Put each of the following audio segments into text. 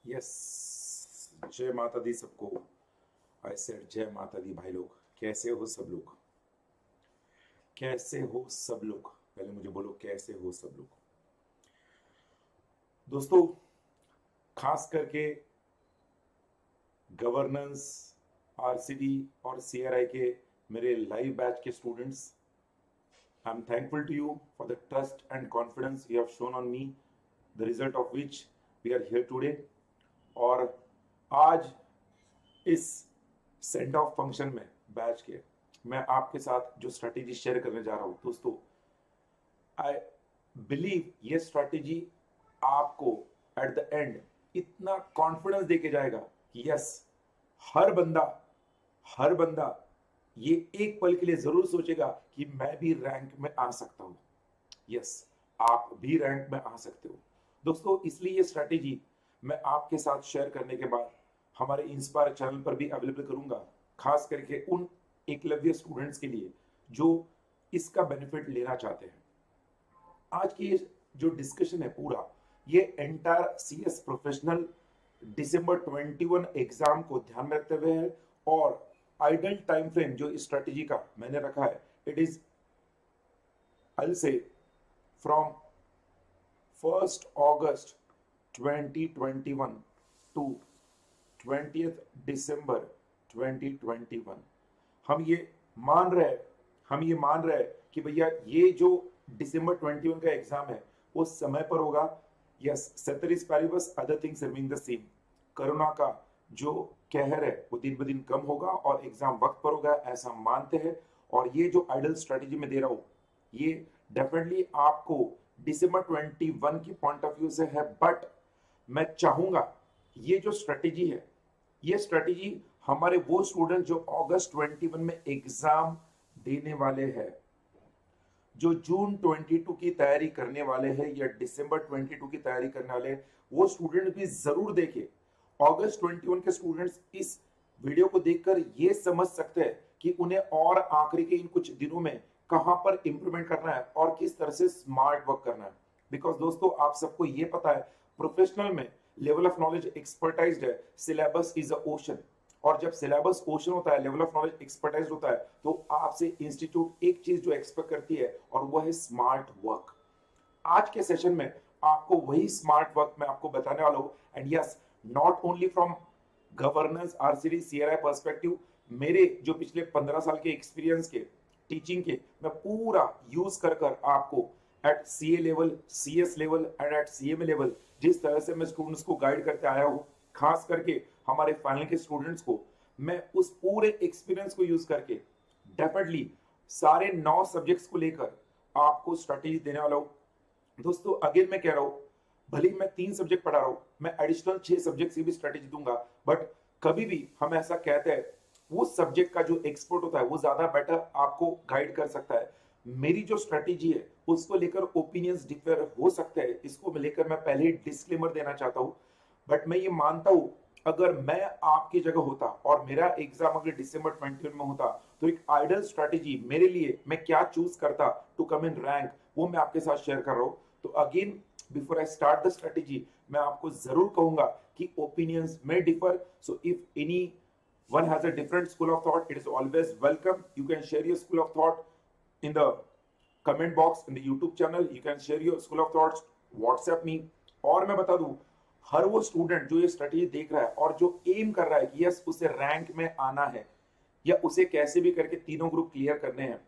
Yes, जय माता दी सबको। आई सेड जय माता दी भाई लोग। कैसे हो सब लोग? कैसे हो सब लोग? पहले मुझे बोलो कैसे हो सब लोग। दोस्तों, खास करके गवर्नेंस, आरसीडी और सीआरआई के मेरे लाइव बैच के students, I am thankful to you for the trust and confidence you have shown on me, the result of which we are here today. और आज इस सेंड ऑफ फंक्शन में batch के मैं आपके साथ जो स्ट्रेटेजी शेयर करने जा रहा हूं दोस्तों, आई बिलीव ये स्ट्रेटेजी आपको एट द एंड इतना कॉन्फिडेंस देके जाएगा कि यस, हर बंदा हर बंदा ये एक पल के लिए जरूर सोचेगा कि मैं भी रैंक में आ सकता हूं। यस, आप भी रैंक में आ सकते हो दोस्तों। इसलिए ये स्ट्रेटेजी मैं आपके साथ शेयर करने के बाद हमारे इंस्पायर चैनल पर भी अवेलेबल करूंगा, खास करके उन एकलव्य स्टूडेंट्स के लिए जो इसका बेनिफिट लेना चाहते हैं। आज की जो डिस्कशन है पूरा, ये एंटायर सीएस प्रोफेशनल दिसंबर 21 एग्जाम को ध्यान में रखते हुए है। और आइडल टाइम फ्रेम जो स्ट्रेटेजी का मैंने रखा है, it is I will say from 1st August 2021 to 20th December 2021। हम ये मान रहे हैं कि भैया ये जो दिसंबर 21 का एग्जाम है वो समय पर होगा। Yes, ceteris paribus other things remain the same. Corona का जो कहर है वो दिन ब दिन कम होगा और एग्जाम वक्त पर होगा, ऐसा मानते हैं। और ये जो आइडल स्ट्रेटेजी में दे रहा हूं, ये डेफिनेटली आपको दिसंबर 21 की पॉइंट ऑफ व्यू से है। बट मैं चाहूंगा ये जो स्ट्रेटेजी है, ये स्ट्रेटेजी हमारे वो स्टूडेंट जो अगस्त 21 में एग्जाम देने वाले हैं, जो जून 22 की तैयारी करने वाले हैं या दिसंबर 22 की तैयारी करने वाले हैं, वो स्टूडेंट भी जरूर देखें। अगस्त 21 के स्टूडेंट्स इस वीडियो को देखकर ये समझ सकते हैं कि उन्हें और आखिरी के इन कुछ दिनों में कहां पर इंप्रूवमेंट करना है और किस तरह से स्मार्ट वर्क करना है। बिकॉज दोस्तों, आप सबको ये पता है प्रोफेशनल में लेवल ऑफ नॉलेज एक्सपर्टाइज्ड है, सिलेबस इज अ ओशन। और जब सिलेबस ओशन होता है, लेवल ऑफ नॉलेज एक्सपर्टाइज होता है, तो आपसे इंस्टीट्यूट एक चीज जो एक्सपेक्ट करती है और वो है स्मार्ट वर्क। आज के सेशन में आपको वही स्मार्ट वर्क मैं आपको बताने वाला हूं। And yes, not only from governance, RCD, CRI perspective, मेरे जो पिछले 15 साल के एक्सपीरियंस के टीचिंग के मैं पूरा यूज कर कर आपको at CA level, CS level and at CMA level जिस तरह से मैं स्टूडेंट्स को गाइड करते आया हूं, खास करके हमारे फाइनल के स्टूडेंट्स को, मैं उस पूरे एक्सपीरियंस को यूज करके डेफिनेटली सारे 9 सब्जेक्ट्स को लेकर आपको स्ट्रेटेजी देने वाला हूं। दोस्तों, अगेन मैं कह रहा हूं, भले ही मैं 3 सब्जेक्ट पढ़ा रहा हूं, मैं एडिशनल 6 सब्जेक्ट की भी स्ट्रेटेजी दूंगा। बट कभी भी हम ऐसा कहते हैं, वो सब्जेक्ट का जो एक्सपर्ट होता है वो ज्यादा बेटर आपको गाइड कर सकता है। मेरी जो स्ट्रेटेजी है उसको लेकर ओपिनियंस डिफर हो सकते हैं, इसको लेकर मैं पहले ही डिस्क्लेमर देना चाहता हूं। बट मैं ये मानता हूं, अगर मैं आपकी जगह होता और मेरा एग्जाम अगर दिसंबर 21 में होता, तो एक आइडल स्ट्रेटेजी मेरे लिए मैं क्या चूज करता टू कम इन रैंक, वो मैं आपके साथ शेयर कर रहा हूं। तो again, before I start the strategy, मैं आपको जरूर कहूंगा कि ओपिनियंस में differ. So if any one has a different school of thought, it is always welcome. You can share your school of thought in the comment box in the YouTube channel. You can share your school of thoughts, WhatsApp me। और मैं बता दूं, हर वो student जो ये strategy देख रहा है और जो एम कर रहा है कि यस उसे रैंक में आना है या उसे कैसे भी करके तीनों ग्रुप क्लियर करने हैं,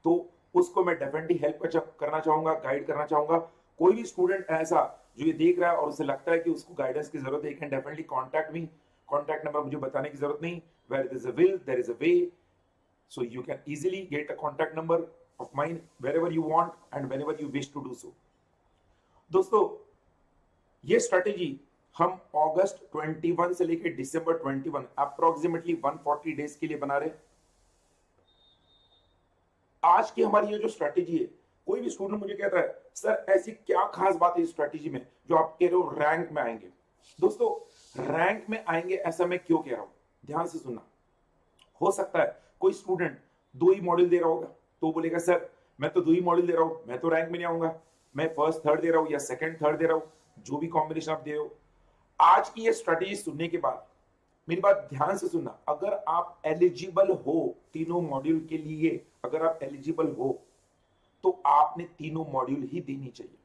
तो उसको मैं डेफिनेटली हेल्प करना चाहूंगा, गाइड करना चाहूंगा। कोई भी स्टूडेंट ऐसा जो ये देख रहा है और उसे लगता है कि उसको गाइडेंस की जरूरत है, can definitely contact me. Contact number मुझे बताने की जरूरत नहीं। Where there is a will there is a way, so you can easily get a contact number of mine wherever you want and whenever you wish to do so। दोस्तों, ये strategy हम अगस्त 21 से लेकर दिसंबर 21 अप्रोक्सीमेटली 140 डेज के लिए बना रहे। आज की हमारी ये जो स्ट्रेटेजी है, कोई भी स्टूडेंट मुझे कहता है सर ऐसी क्या खास बात है इस स्ट्रेटेजी में जो आप कह रहे हो रैंक में आएंगे। दोस्तों, रैंक में आएंगे ऐसा मैं क्यों कह रहा हूं, ध्यान से सुनना। हो सकता है कोई स्टूडेंट 2 ही मॉड्यूल दे रहा होगा, तो बोलेगा सर मैं तो 2 ही मॉड्यूल दे रहा हूं, मैं तो रैंक में नहीं आऊंगा। मैं फर्स्ट थर्ड दे रहा हूं या सेकंड थर्ड दे रहा हूं, जो भी कॉम्बिनेशन आप दे रहे हो। आज की ये स्ट्रेटेजी सुनने के बाद मेरी बात ध्यान से सुनना, अगर आप एलिजिबल हो तीनों मॉड्यूल के लिए, अगर आप एलिजिबल हो तो आपने तीनों मॉड्यूल ही देनी चाहिए,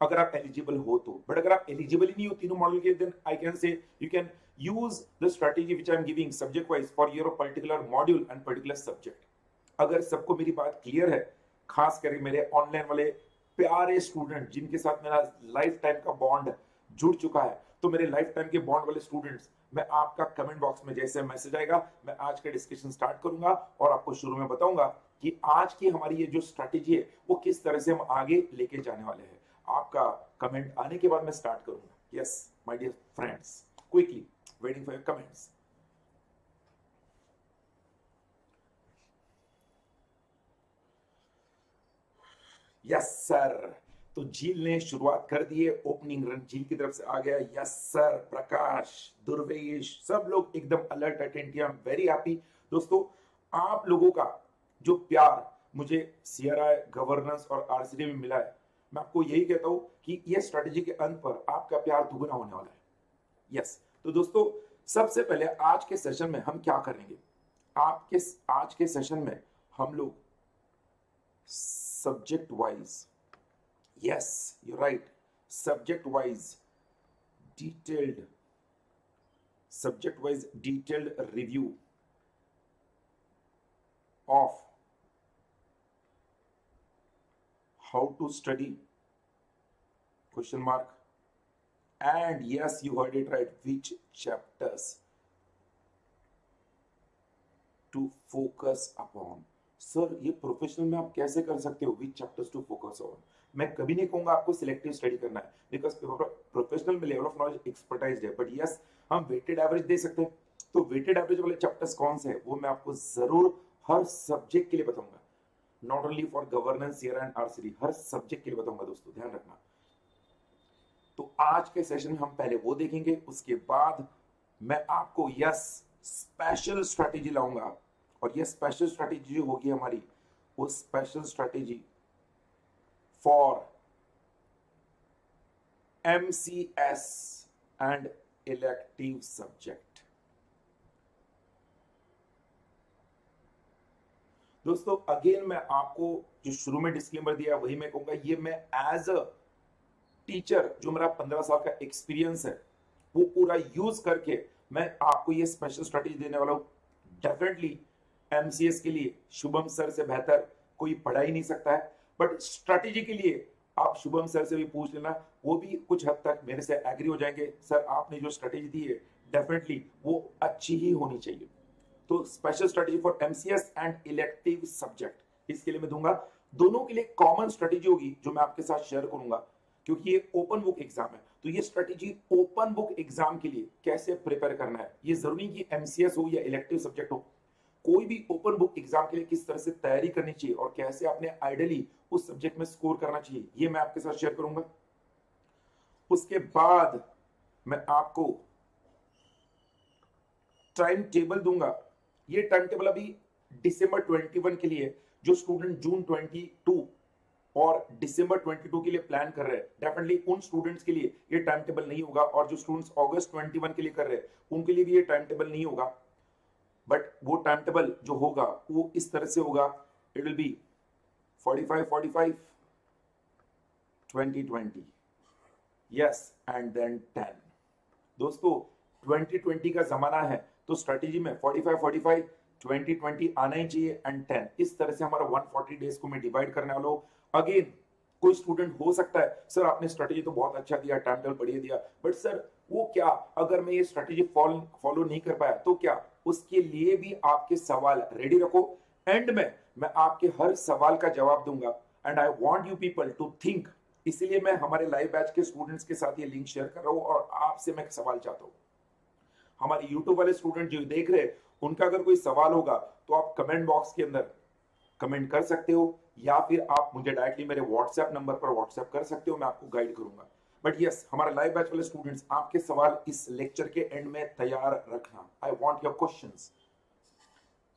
अगर आप एलिजिबल हो तो। बट अगर आप एलिजिबल ही नहीं हो तीनों मॉड्यूल के, then I can say you can use the strategy which I am giving subject wise for your particular module and particular subject. अगर सबको मेरी बात क्लियर है, खास करके मेरे ऑनलाइन वाले प्यारे स्टूडेंट जिनके साथ मेरा लाइफ टाइम का बॉन्ड जुड़ चुका है, तो मेरे लाइफ टाइम के बॉन्ड वाले स्टूडेंट्स, मैं आपका कमेंट बॉक्स में जैसे मैसेज आएगा मैं आज का डिस्कशन स्टार्ट करूंगा और आपको शुरू में बताऊंगा कि आज की हमारी ये जो स्ट्रैटेजी है वो किस तरह से हम आगे लेके जाने वाले हैं। आपका कमेंट आने के बाद मैं स्टार्ट करूंगा। Yes my dear friends, quickly waiting for your comments. Yes sir, तो झील ने शुरुआत कर दी है, ओपनिंग रन झील की तरफ से आ गया। यस सर, प्रकाश, दुर्वेश, सब लोग एकदम alert, attentive, I am very happy. दोस्तों, आप लोगों का जो प्यार मुझे सीआरआई, गवर्नेंस और आरसीडी में मिला है, मैं आपको यही कहता हूं कि ये स्ट्रेटेजी के अंत पर आपका प्यार दुगना होने वाला है। यस, तो दोस्तों सबसे पहले आज के सेशन में हम क्या करेंगे, आज के सेशन में हम लोग subject wise, yes you're right, subject wise detailed review of how to study, question mark, and yes you heard it right, which chapters to focus upon। Sir ये प्रोफेशनल में आप कैसे कर सकते हो, विच चैप्टर्स टू फोकस ऑन? मैं कभी नहीं कहूंगा आपको सिलेक्टिव स्टडी करना है, बिकॉज प्रोफेशनल में लेवल ऑफ नॉलेज एक्सपर्टाइज है, बट यस हम वेटेड एवरेज दे सकते हैं। तो वेटेड एवरेज वाले चैप्टर्स कौन से हैं वो मैं आपको जरूर हर सब्जेक्ट के लिए बताऊंगा, not only for governance, CRI and RCD, her subject के लिए बताऊंगा दोस्तों, ध्यान रखना। तो आज के सेशन में हम पहले वो देखेंगे, उसके बाद मैं आपको यस स्पेशल स्ट्रेटेजी लाऊंगा, और ये स्पेशल स्ट्रेटेजी जो होगी हमारी, वो special strategy for MCS and elective subject. दोस्तों अगेन मैं आपको जो शुरू में डिस्क्लेमर दिया वही मैं कहूंगा, ये मैं एज अ टीचर जो मेरा 15 साल का एक्सपीरियंस है वो पूरा यूज करके मैं आपको ये स्पेशल स्ट्रेटेजी देने वाला हूं। डेफिनेटली MCS के लिए शुभम सर से बेहतर कोई पढ़ा ही नहीं सकता है, बट स्ट्रेटेजी के लिए आप शुभम सर से भी पूछ लेना, वो भी कुछ हद तक मेरे से एग्री हो जाएंगे, सर आपने जो स्ट्रेटेजी दी है डेफिनेटली वो अच्छी ही होनी चाहिए। तो special strategy for MCS and elective subject, इसके लिए मैं दूंगा, दोनों के लिए कॉमन स्ट्रेटेजी होगी जो मैं आपके साथ शेयर करूंगा, क्योंकि ये ओपन बुक एग्जाम है। तो ये स्ट्रेटेजी ओपन बुक एग्जाम के लिए कैसे प्रिपेयर करना है, ये जरूरी कि MCS हो या इलेक्टिव सब्जेक्ट हो, कोई भी ओपन बुक एग्जाम के लिए किस तरह से तैयारी करनी चाहिए और कैसे आपने आइडियली उस सब्जेक्ट में स्कोर करना चाहिए, ये मैं आपके साथ शेयर करूंगा। उसके बाद मैं आपको टाइम टेबल दूंगा। ये टाइम टेबल अभी दिसंबर 21 के लिए, जो स्टूडेंट जून 22 और दिसंबर 22 के लिए प्लान कर रहे हैं, डेफिनेटली उन स्टूडेंट्स के लिए ये टाइम टेबल नहीं होगा, और जो स्टूडेंट्स अगस्त 21 के लिए कर रहे हैं उनके लिए भी ये टाइम टेबल नहीं होगा। बट वो टाइम टेबल जो होगा वो इस तरह से होगा, it will be 45 2020, yes and then 10। दोस्तों 2020 का जमाना है, तो स्ट्रेटेजी में 45 2020 आना ही चाहिए एंड 10, इस तरह से हमारा 140 डेज को मैं डिवाइड करने वाला हूं। अगेन कोई स्टूडेंट हो सकता है सर आपने स्ट्रेटेजी तो बहुत अच्छा दिया, टाइम टेबल बढ़िया दिया, बट सर वो क्या अगर मैं ये स्ट्रेटेजी फॉलो नहीं कर पाया तो क्या, उसके लिए भी आपके सवाल रेडी रखो, एंड में मैं आपके हर सवाल का जवाब दूंगा, and I want you people to think. इसलिए मैं हमारे लाइव बैच के स्टूडेंट्स के साथ ये लिंक शेयर कर रहा हूं और आपसे मैं सवाल चाहता हूं। हमारे यूट्यूब वाले स्टूडेंट जो देख रहे हैं उनका अगर कोई सवाल होगा तो आप कमेंट बॉक्स के अंदर कमेंट कर सकते हो, या फिर आप मुझे डायरेक्टली मेरे व्हाट्सएप नंबर पर व्हाट्सएप कर सकते हो, मैं आपको गाइड करूंगा। बट यस हमारा लाइव बैच वाले स्टूडेंट्स, आपके सवाल इस लेक्चर के एंड में तैयार रखना। I want your questions.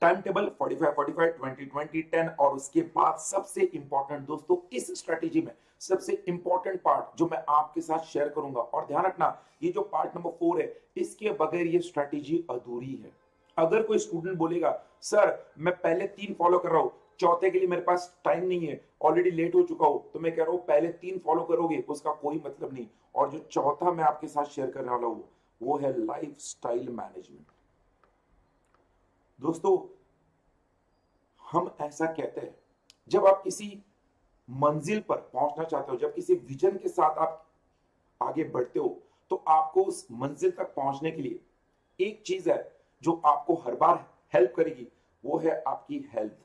Time table 45 20 20 10, और उसके बाद सबसे इंपॉर्टेंट दोस्तों इस स्ट्रेटेजी में सबसे इंपॉर्टेंट पार्ट जो मैं आपके साथ शेयर करूंगा, और ध्यान रखना ये जो पार्ट नंबर 4 है, इसके बगैर ये स्ट्रैटेजी अधूरी है। अगर कोई स्टूडेंट बोलेगा सर मैं पहले 3 फॉलो कर रहा हूं, चौथे के लिए मेरे पास टाइम नहीं है, ऑलरेडी लेट हो चुका हूं, तो मैं कह रहा हूं पहले 3 फॉलो करोगे उसका कोई मतलब नहीं। और जो चौथा मैं आपके साथ शेयर करने वाला हूं वो है लाइफस्टाइल मैनेजमेंट। दोस्तों हम ऐसा कहते हैं, जब आप किसी मंजिल पर पहुंचना चाहते हो, जब किसी विजन के साथ आप आगे बढ़ते हो, तो आपको उस मंजिल तक पहुंचने के लिए एक चीज है जो आपको हर बार हेल्प करेगी, वो है आपकी हेल्थ।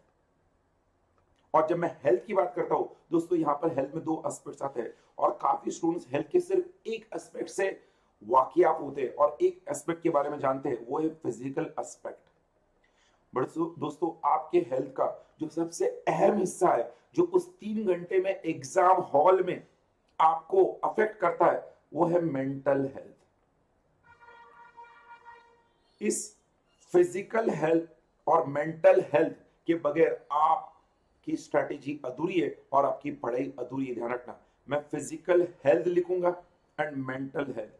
और जब मैं हेल्थ की बात करता हूं दोस्तों, यहां पर हेल्थ में 2 एस्पेक्ट्स आते हैं, और काफी स्टूडेंट्स हेल्थ के सिर्फ एक एस्पेक्ट से वाकियाफ होते हैं और एक एस्पेक्ट के बारे में जानते हैं, वो है फिजिकल एस्पेक्ट। बट दोस्तों आपके हेल्थ का जो सबसे अहम हिस्सा है, जो उस 3 घंटे में एग्जाम हॉल में आपको अफेक्ट करता है, वो है मेंटल हेल्थ। इस फिजिकल हेल्थ और मेंटल हेल्थ के बगैर आपकी स्ट्रैटेजी अधूरी है और आपकी पढ़ाई अधूरी है। ध्यान रखना, मैं फिजिकल हेल्थ लिखूंगा एंड मेंटल हेल्थ।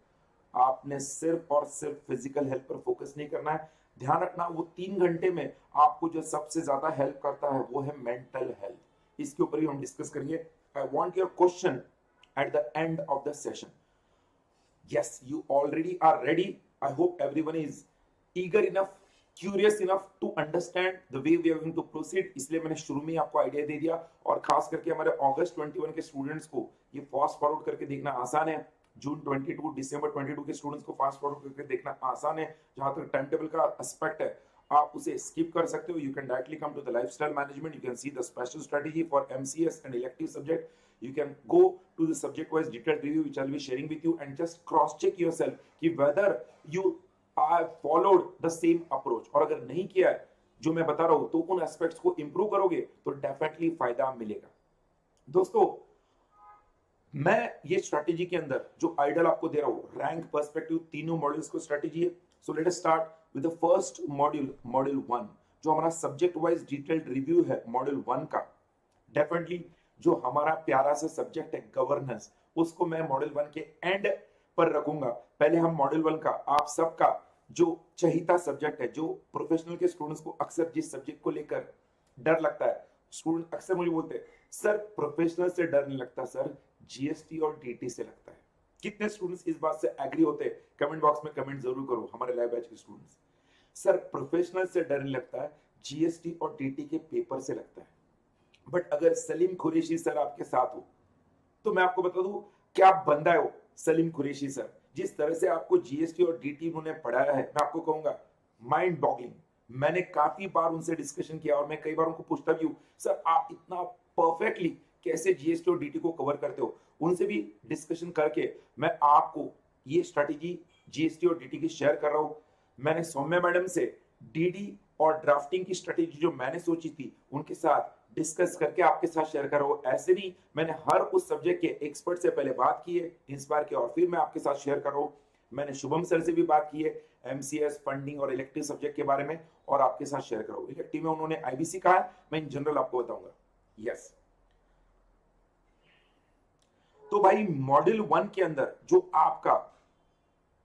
आपने सिर्फ और सिर्फ फिजिकल हेल्थ पर फोकस नहीं करना है। ध्यान रखना वो 3 घंटे में आपको जो सबसे ज्यादा हेल्प करता है वो है मेंटल हेल्थ। इसके ऊपर ही हम डिस्कस करेंगे। I want your question at the end of the session. Yes, you already are ready. I hope everyone is eager enough, curious enough to understand the way we are going to proceed. इसलिए मैंने शुरू में आपको idea दे दिया, और खास करके हमारे अगस्त 21 के स्टूडेंट्स को ये फास्ट फॉरवर्ड करके देखना आसान है। जून 22, दिसंबर 22 के स्टूडेंट्स को फास्ट फॉरवर्ड करके देखना आसान है। जहां तक टाइम टेबल का एस्पेक्ट है, आप उसे स्किप कर सकते हो। You can directly come to the lifestyle management. You can see the special strategy for MCS and elective subject. You can go to the subject wise detailed review which I'll be sharing with you, and just cross check yourself कि whether you have followed the same approach, और अगर नहीं किया है जो मैं बता रहा हूं तो उन एस्पेक्ट्स को इंप्रूव करोगे तो डेफिनेटली फायदा मिलेगा। दोस्तों मैं ये स्ट्रैटेजी के अंदर जो आइडियल आपको दे रहा हूं, रैंक पर्सपेक्टिव, तीनों मॉड्यूल्स को स्ट्रैटेजी है। So let us start with the first module, module 1, जो हमारा सब्जेक्ट वाइज डिटेल्ड रिव्यू है मॉड्यूल 1 का। डेफिनेटली जो हमारा प्यारा सा सब्जेक्ट है गवर्नेंस, उसको मैं मॉड्यूल 1 के एंड पर रखूंगा। पहले हम मॉड्यूल 1 का आप सबका जो चहीता सब्जेक्ट है, जो प्रोफेशनल के स्टूडेंट्स को अक्सर जिस सब्जेक्ट को लेकर डर लगता है, स्टूडेंट अक्सर मुझे बोलते हैं सर प्रोफेशनल से डर नहीं लगता, सर GST और DT से लगता है। कितने स्टूडेंट्स इस बात से एग्री होते हैं? कमेंट बॉक्स में कमेंट जरूर करो हमारे लाइव बैच के स्टूडेंट्स। सर प्रोफेशनल से डर नहीं लगता है, GST और DT के पेपर से लगता है। बट अगर सलीम कुरैशी सर आपके साथ हो तो मैं आपको बता दूं क्या बंदा है वो सलीम कुरैशी सर। जिस तरह से आपको GST और DT उन्होंने पढ़ाया है, मैं आपको कहूंगा माइंड बॉगलिंग। मैंने काफी बार उनसे डिस्कशन किया और मैं कई बार उनको पूछता भी हूं, सर आप इतना परफेक्टली कैसे GST और DT को कवर करते हो? उनसे भी डिस्कशन करके मैं आपको ये स्ट्रेटेजी GST और DT की शेयर कर रहा हूं। मैंने सौम्या मैडम से DD और ड्राफ्टिंग की स्ट्रेटेजी जो मैंने सोची थी उनके साथ डिस्कस करके आपके साथ शेयर कर रहा हूं। ऐसे नहीं, मैंने हर उस सब्जेक्ट के एक्सपर्ट से पहले बात की है, इंस्पायर किया, और फिर मैं आपके साथ शेयर कर रहा हूं। मैंने शुभम सर से भी बात की है MCS, फंडिंग और इलेक्टिव सब्जेक्ट के बारे में, और आपके साथ शेयर कर रहा हूं। इलेक्टिव में उन्होंने IBC कहा है, मैं इन जनरल आपको बताऊंगा। यस, तो भाई मॉड्यूल 1 के अंदर जो आपका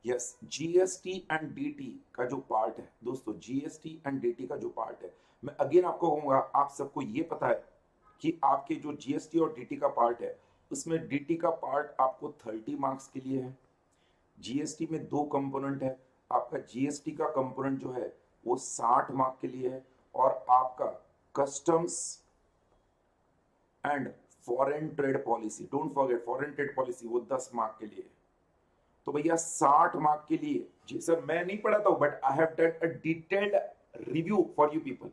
GST एंड DT का जो पार्ट है दोस्तों, GST एंड DT का जो पार्ट है, मैं अगेन आपको कहूंगा, आप सबको ये पता है कि आपके जो GST और DT का पार्ट है, उसमें DT का पार्ट आपको 30 मार्क्स के लिए है। GST में 2 कंपोनेंट है, आपका GST का कंपोनेंट जो है वो 60 मार्क के लिए है, और आपका customs and foreign trade policy, don't forget foreign trade policy, वो 10 मार्क के लिए है। तो भैया 60 मार्क के लिए, जी सर मैं नहीं पढ़ाता हूं but I have done a detailed review for you people.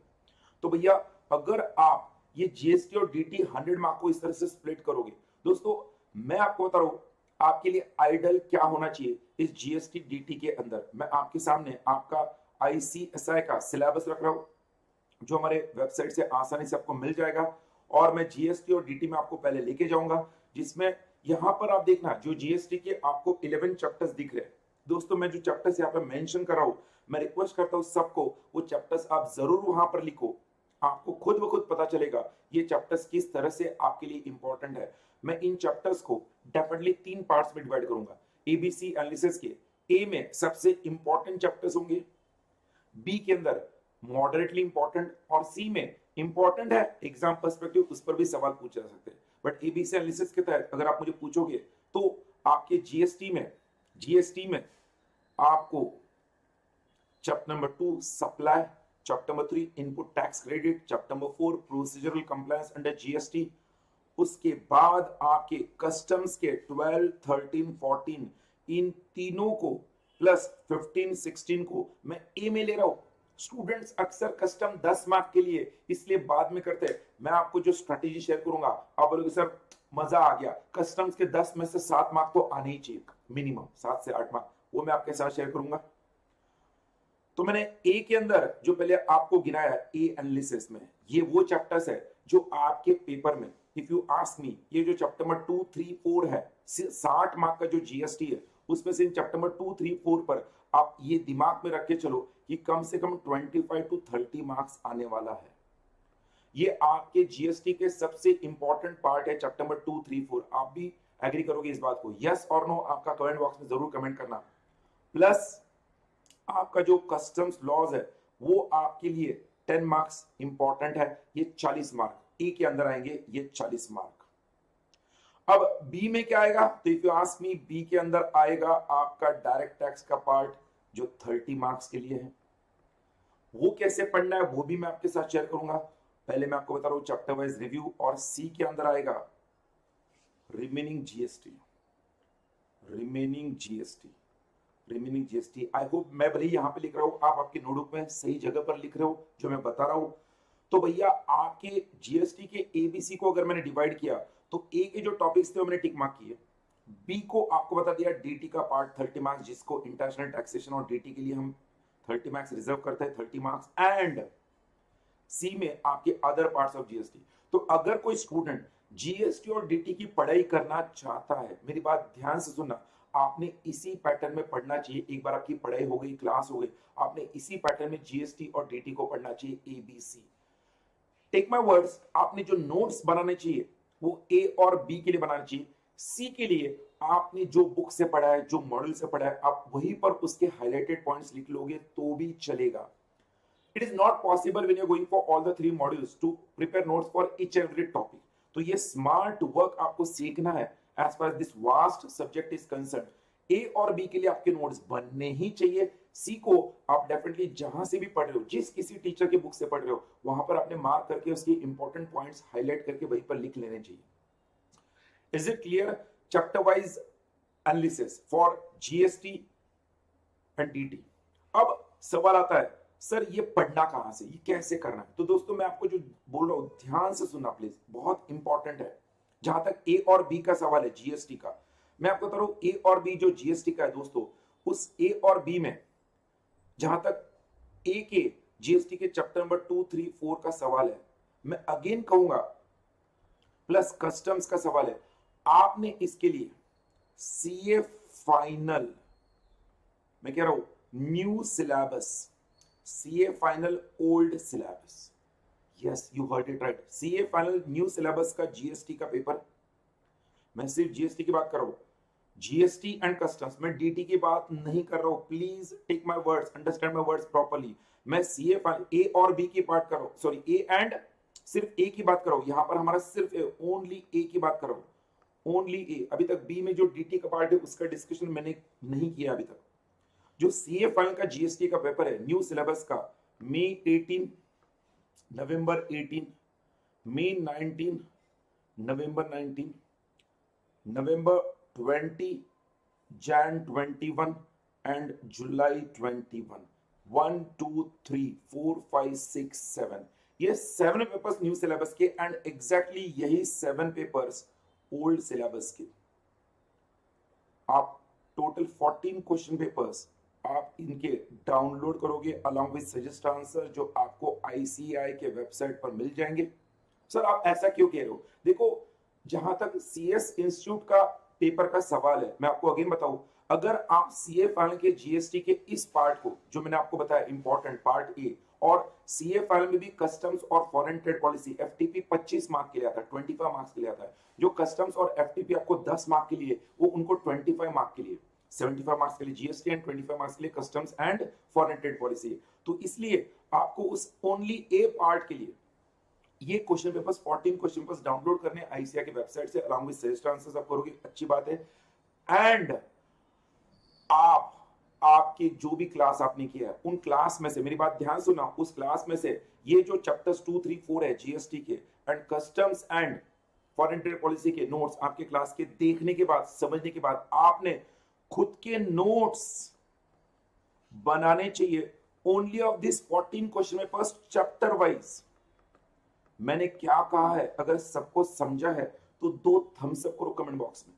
तो भैया अगर आप ये GST और DT 100 मार्क को इस तरह से स्प्लिट करोगे, दोस्तों मैं आपको बता रहा हूं आपके लिए आइडल क्या होना चाहिए इस GST DT के अंदर। मैं आपके सामने आपका ICSI का सिलेबस रख रहा हूं, जो हमारे वेबसाइट से आसानी से आपको मिल जाएगा, और मैं GST और DT में आपको पहले लेके जाऊंगा, जिसमें यहां पर आप देखना जो GST के आपको 11 चैप्टर्स दिख रहे हैं। दोस्तों मैं जो चैप्टर्स यहाँ पे मेंशन कर रहा हूं, मैं रिक्वेस्ट करता हूं सबको वो चैप्टर्स आप जरूर वहां पर लिखो। आपको खुद ब खुद पता चलेगा ये चैप्टर्स किस तरह से आपके लिए इंपॉर्टेंट है। मैं इन चैप्टर्स को डेफिनेटली 3 पार्ट्स में डिवाइड करूंगा। एबीसी एनालिसिस के ए में सबसे इंपॉर्टेंट चैप्टर्स होंगे, बी के अंदर मॉडरेटली इंपॉर्टेंट, और सी में इंपॉर्टेंट है एग्जाम पर्सपेक्टिव, उस पर भी सवाल पूछे जा सकते हैं। बट एबीसी एनालिसिस के तहत अगर आप मुझे पूछोगे तो आपके जीएसटी में आपको chapter number 2 supply, chapter number 3 input tax credit, chapter number 4 procedural compliance under GST, उसके बाद आपके कस्टम्स के 12, 13, 14 इन तीनों को प्लस 15, 16 को मैं ए में ले रहा हूं। स्टूडेंट्स अक्सर कस्टम 10 मार्क के लिए इसलिए बाद में करते हैं। मैं आपको जो स्ट्रेटेजी शेयर करूंगा, आप बोलोगे सर मजा आ गया, कस्टम्स के 10 में से 7 मार्क तो आने ही चाहिए, मिनिमम 7 से 8 मार्क, वो मैं आपके साथ शेयर करूंगा। तो मैंने ए के अंदर जो पहले आपको गिनाया ए एनालिसिस में, ये वो चैप्टर्स है जो आपके पेपर में, इफ यू आस्क मी, ये जो चैप्टर नंबर 2, 3, 4 है, 60 मार्क का जो जीएसटी है, उसमें से इन चैप्टर नंबर 2, 3, 4 पर आप ये दिमाग में रख के चलो कि कम से कम 25 to 30 मार्क्स आने वाला है। ये आपके जीएसटी के सबसे इंपॉर्टेंट पार्ट है, चैप्टर नंबर 2, 3, 4। आप भी एग्री करोगे इस बात को? यस और नो आपका कमेंट बॉक्स में जरूर कमेंट करना। प्लस आपका जो कस्टम्स लॉज है वो आपके लिए 10 मार्क्स इंपॉर्टेंट है, ये 40 मार्क ए के अंदर आएंगे, ये 40 मार्क। अब बी में क्या आएगा? तो if you ask me, B के अंदर आएगा आपका डायरेक्ट टैक्स का पार्ट जो 30 मार्क्स के लिए है। वो कैसे पढ़ना है वो भी मैं आपके साथ शेयर करूंगा। पहले मैं आपको बता रहा हूं चैप्टर वाइज रिव्यू। और सी के अंदर आएगा रिमेनिंग जीएसटी, आई होप मैं भले यहां पे लिख रहा हूं, आप आपके नोटबुक में सही जगह पर लिख रहे हो जो मैं बता रहा हूं। तो भैया आपके जीएसटी के एबीसी को अगर मैंने डिवाइड किया तो ए के जो टॉपिक्स थे वो मैंने टिक मार्क किए, बी को आपको बता दिया डीटी का पार्ट 30 मार्क्स, जिसको इंटरनेशनल टैक्सेशन और डीटी के लिए हम 30 मार्क्स रिजर्व करते हैं, 30 मार्क्स, एंड सी में आपके अदर पार्ट्स ऑफ जीएसटी। तो अगर कोई स्टूडेंट जीएसटी और डीटी की पढ़ाई करना चाहता है, मेरी बात ध्यान से सुनना, आपने इसी पैटर्न में पढ़ना चाहिए। एक बार आपकी पढ़ाई हो गई, क्लास हो गई, आपने इसी पैटर्न में जीएसटी और डीटी को पढ़ना चाहिए, एबीसी। टेक माय वर्ड्स, आपने जो नोट्स बनाने चाहिए वो ए और बी के लिए बनाना चाहिए। सी के लिए आपने जो बुक से पढ़ा है, जो मॉडल से पढ़ा है, आप वहीं पर उसके हाइलाइटेड पॉइंट्स लिख लोगे तो भी चलेगा। It is not possible when you are going for all the 3 modules to prepare notes for each every topic. तो ये स्मार्ट वर्क आपको सीखना है as far this vast subject is concern. A और बी के लिए आपके नोट्स बनने ही चाहिए। सी को आप डेफिनेटली जहां से भी पढ़ रहे हो, जिस किसी टीचर के बुक से पढ़ रहे हो, वहां पर आपने मार्क करके उसके इंपॉर्टेंट पॉइंट्स हाईलाइट करके वहीं पर लिख लेने चाहिए। Is it clear? Chapter wise analysis for GST and DT. अब सवाल आता है सर ये पढ़ना कहां से, ये कैसे करना है? तो दोस्तों मैं आपको जो बोल रहा हूं ध्यान से सुनना प्लीज, बहुत इंपॉर्टेंट है। जहां तक ए और बी का सवाल है जीएसटी का, मैं आपको बता रहा हूं ए और बी जो जीएसटी का है दोस्तों, उस ए और बी में जहां तक ए के जीएसटी के चैप्टर नंबर 2, 3, 4 का सवाल है, मैं अगेन कहूंगा प्लस कस्टम्स का सवाल है, आपने इसके लिए सीए फाइनल, मैं कह रहा हूं new syllabus, CA final old syllabus, yes you heard it right, CA final new syllabus का जीएसटी का पेपर। मैं सिर्फ जीएसटी की बात कर रहा हूं, जीएसटी एंड कस्टम्स, मैं डीटी की बात नहीं कर रहा हूं। Please take my words, understand my words properly. मैं सीए फाइनल ए और बी की बात कर रहा हूं, सॉरी ए एंड सिर्फ ए की बात कर रहा हूं। यहां पर हमारा सिर्फ ओनली ए की बात कर रहा हूं, ओनली ए। अभी तक बी में जो डीटी का पार्ट है उसका डिस्कशन मैंने नहीं किया अभी तक। जो सीए फाइनल का जीएसटी का पेपर है न्यू सिलेबस का, मई 18, नवंबर 18, मई 19, नवंबर 19, नवंबर 20, Jan 21 and July 21, 1, 2, 3, 4, 5, 6, 7, ये 7 पेपर्स न्यू सिलेबस के एंड एग्जैक्टली यही 7 पेपर्स ओल्ड सिलेबस के। आप टोटल 14 क्वेश्चन पेपर्स आप इनके डाउनलोड करोगे अलॉन्ग विद सजेस्ट आंसर, जो आपको आईसीएआई के वेबसाइट पर मिल जाएंगे। सर आप ऐसा क्यों कह रहे हो? देखो जहां तक सीएस इंस्टीट्यूट का पेपर का सवाल है, मैं आपको अगेन बताऊं, अगर आप सीए फाइनल के जीएसटी के इस पार्ट को जो मैंने आपको बताया इंपॉर्टेंट पार्ट ए और सीए फाइल में भी कस्टम्स और foreign trade policy FTP 25 mark के लिए आता है, 25 मार्क्स के लिए आता है। जो कस्टम्स और एफटीपी आपको 10 मार्क के लिए, वो उनको 25 मार्क के लिए, 75 मार्क्स के लिए जीएसटी एंड 25 मार्क्स के लिए customs and foreign trade policy. तो इसलिए आपको उस ओनली ए पार्ट के लिए ये question papers 14 question papers download करने आईसीआई की वेबसाइट से अलॉन्ग विद सजेस्ट आंसर्स आप करोगे, अच्छी बात है। एंड आप आपकी जो भी क्लास आपने किया है उन क्लास में से, मेरी बात ध्यान सुना, उस क्लास में से ये जो चैप्टर्स 2, 3, 4 है जीएसटी के and customs and foreign trade policy के नोट्स आपके क्लास के देखने के बाद, समझने के बाद आपने खुद के नोट्स बनाने चाहिए only of this 14 question papers chapter wise. मैंने क्या कहा है, अगर सबको समझा है तो 2 थम्स अप करो कमेंट बॉक्स में।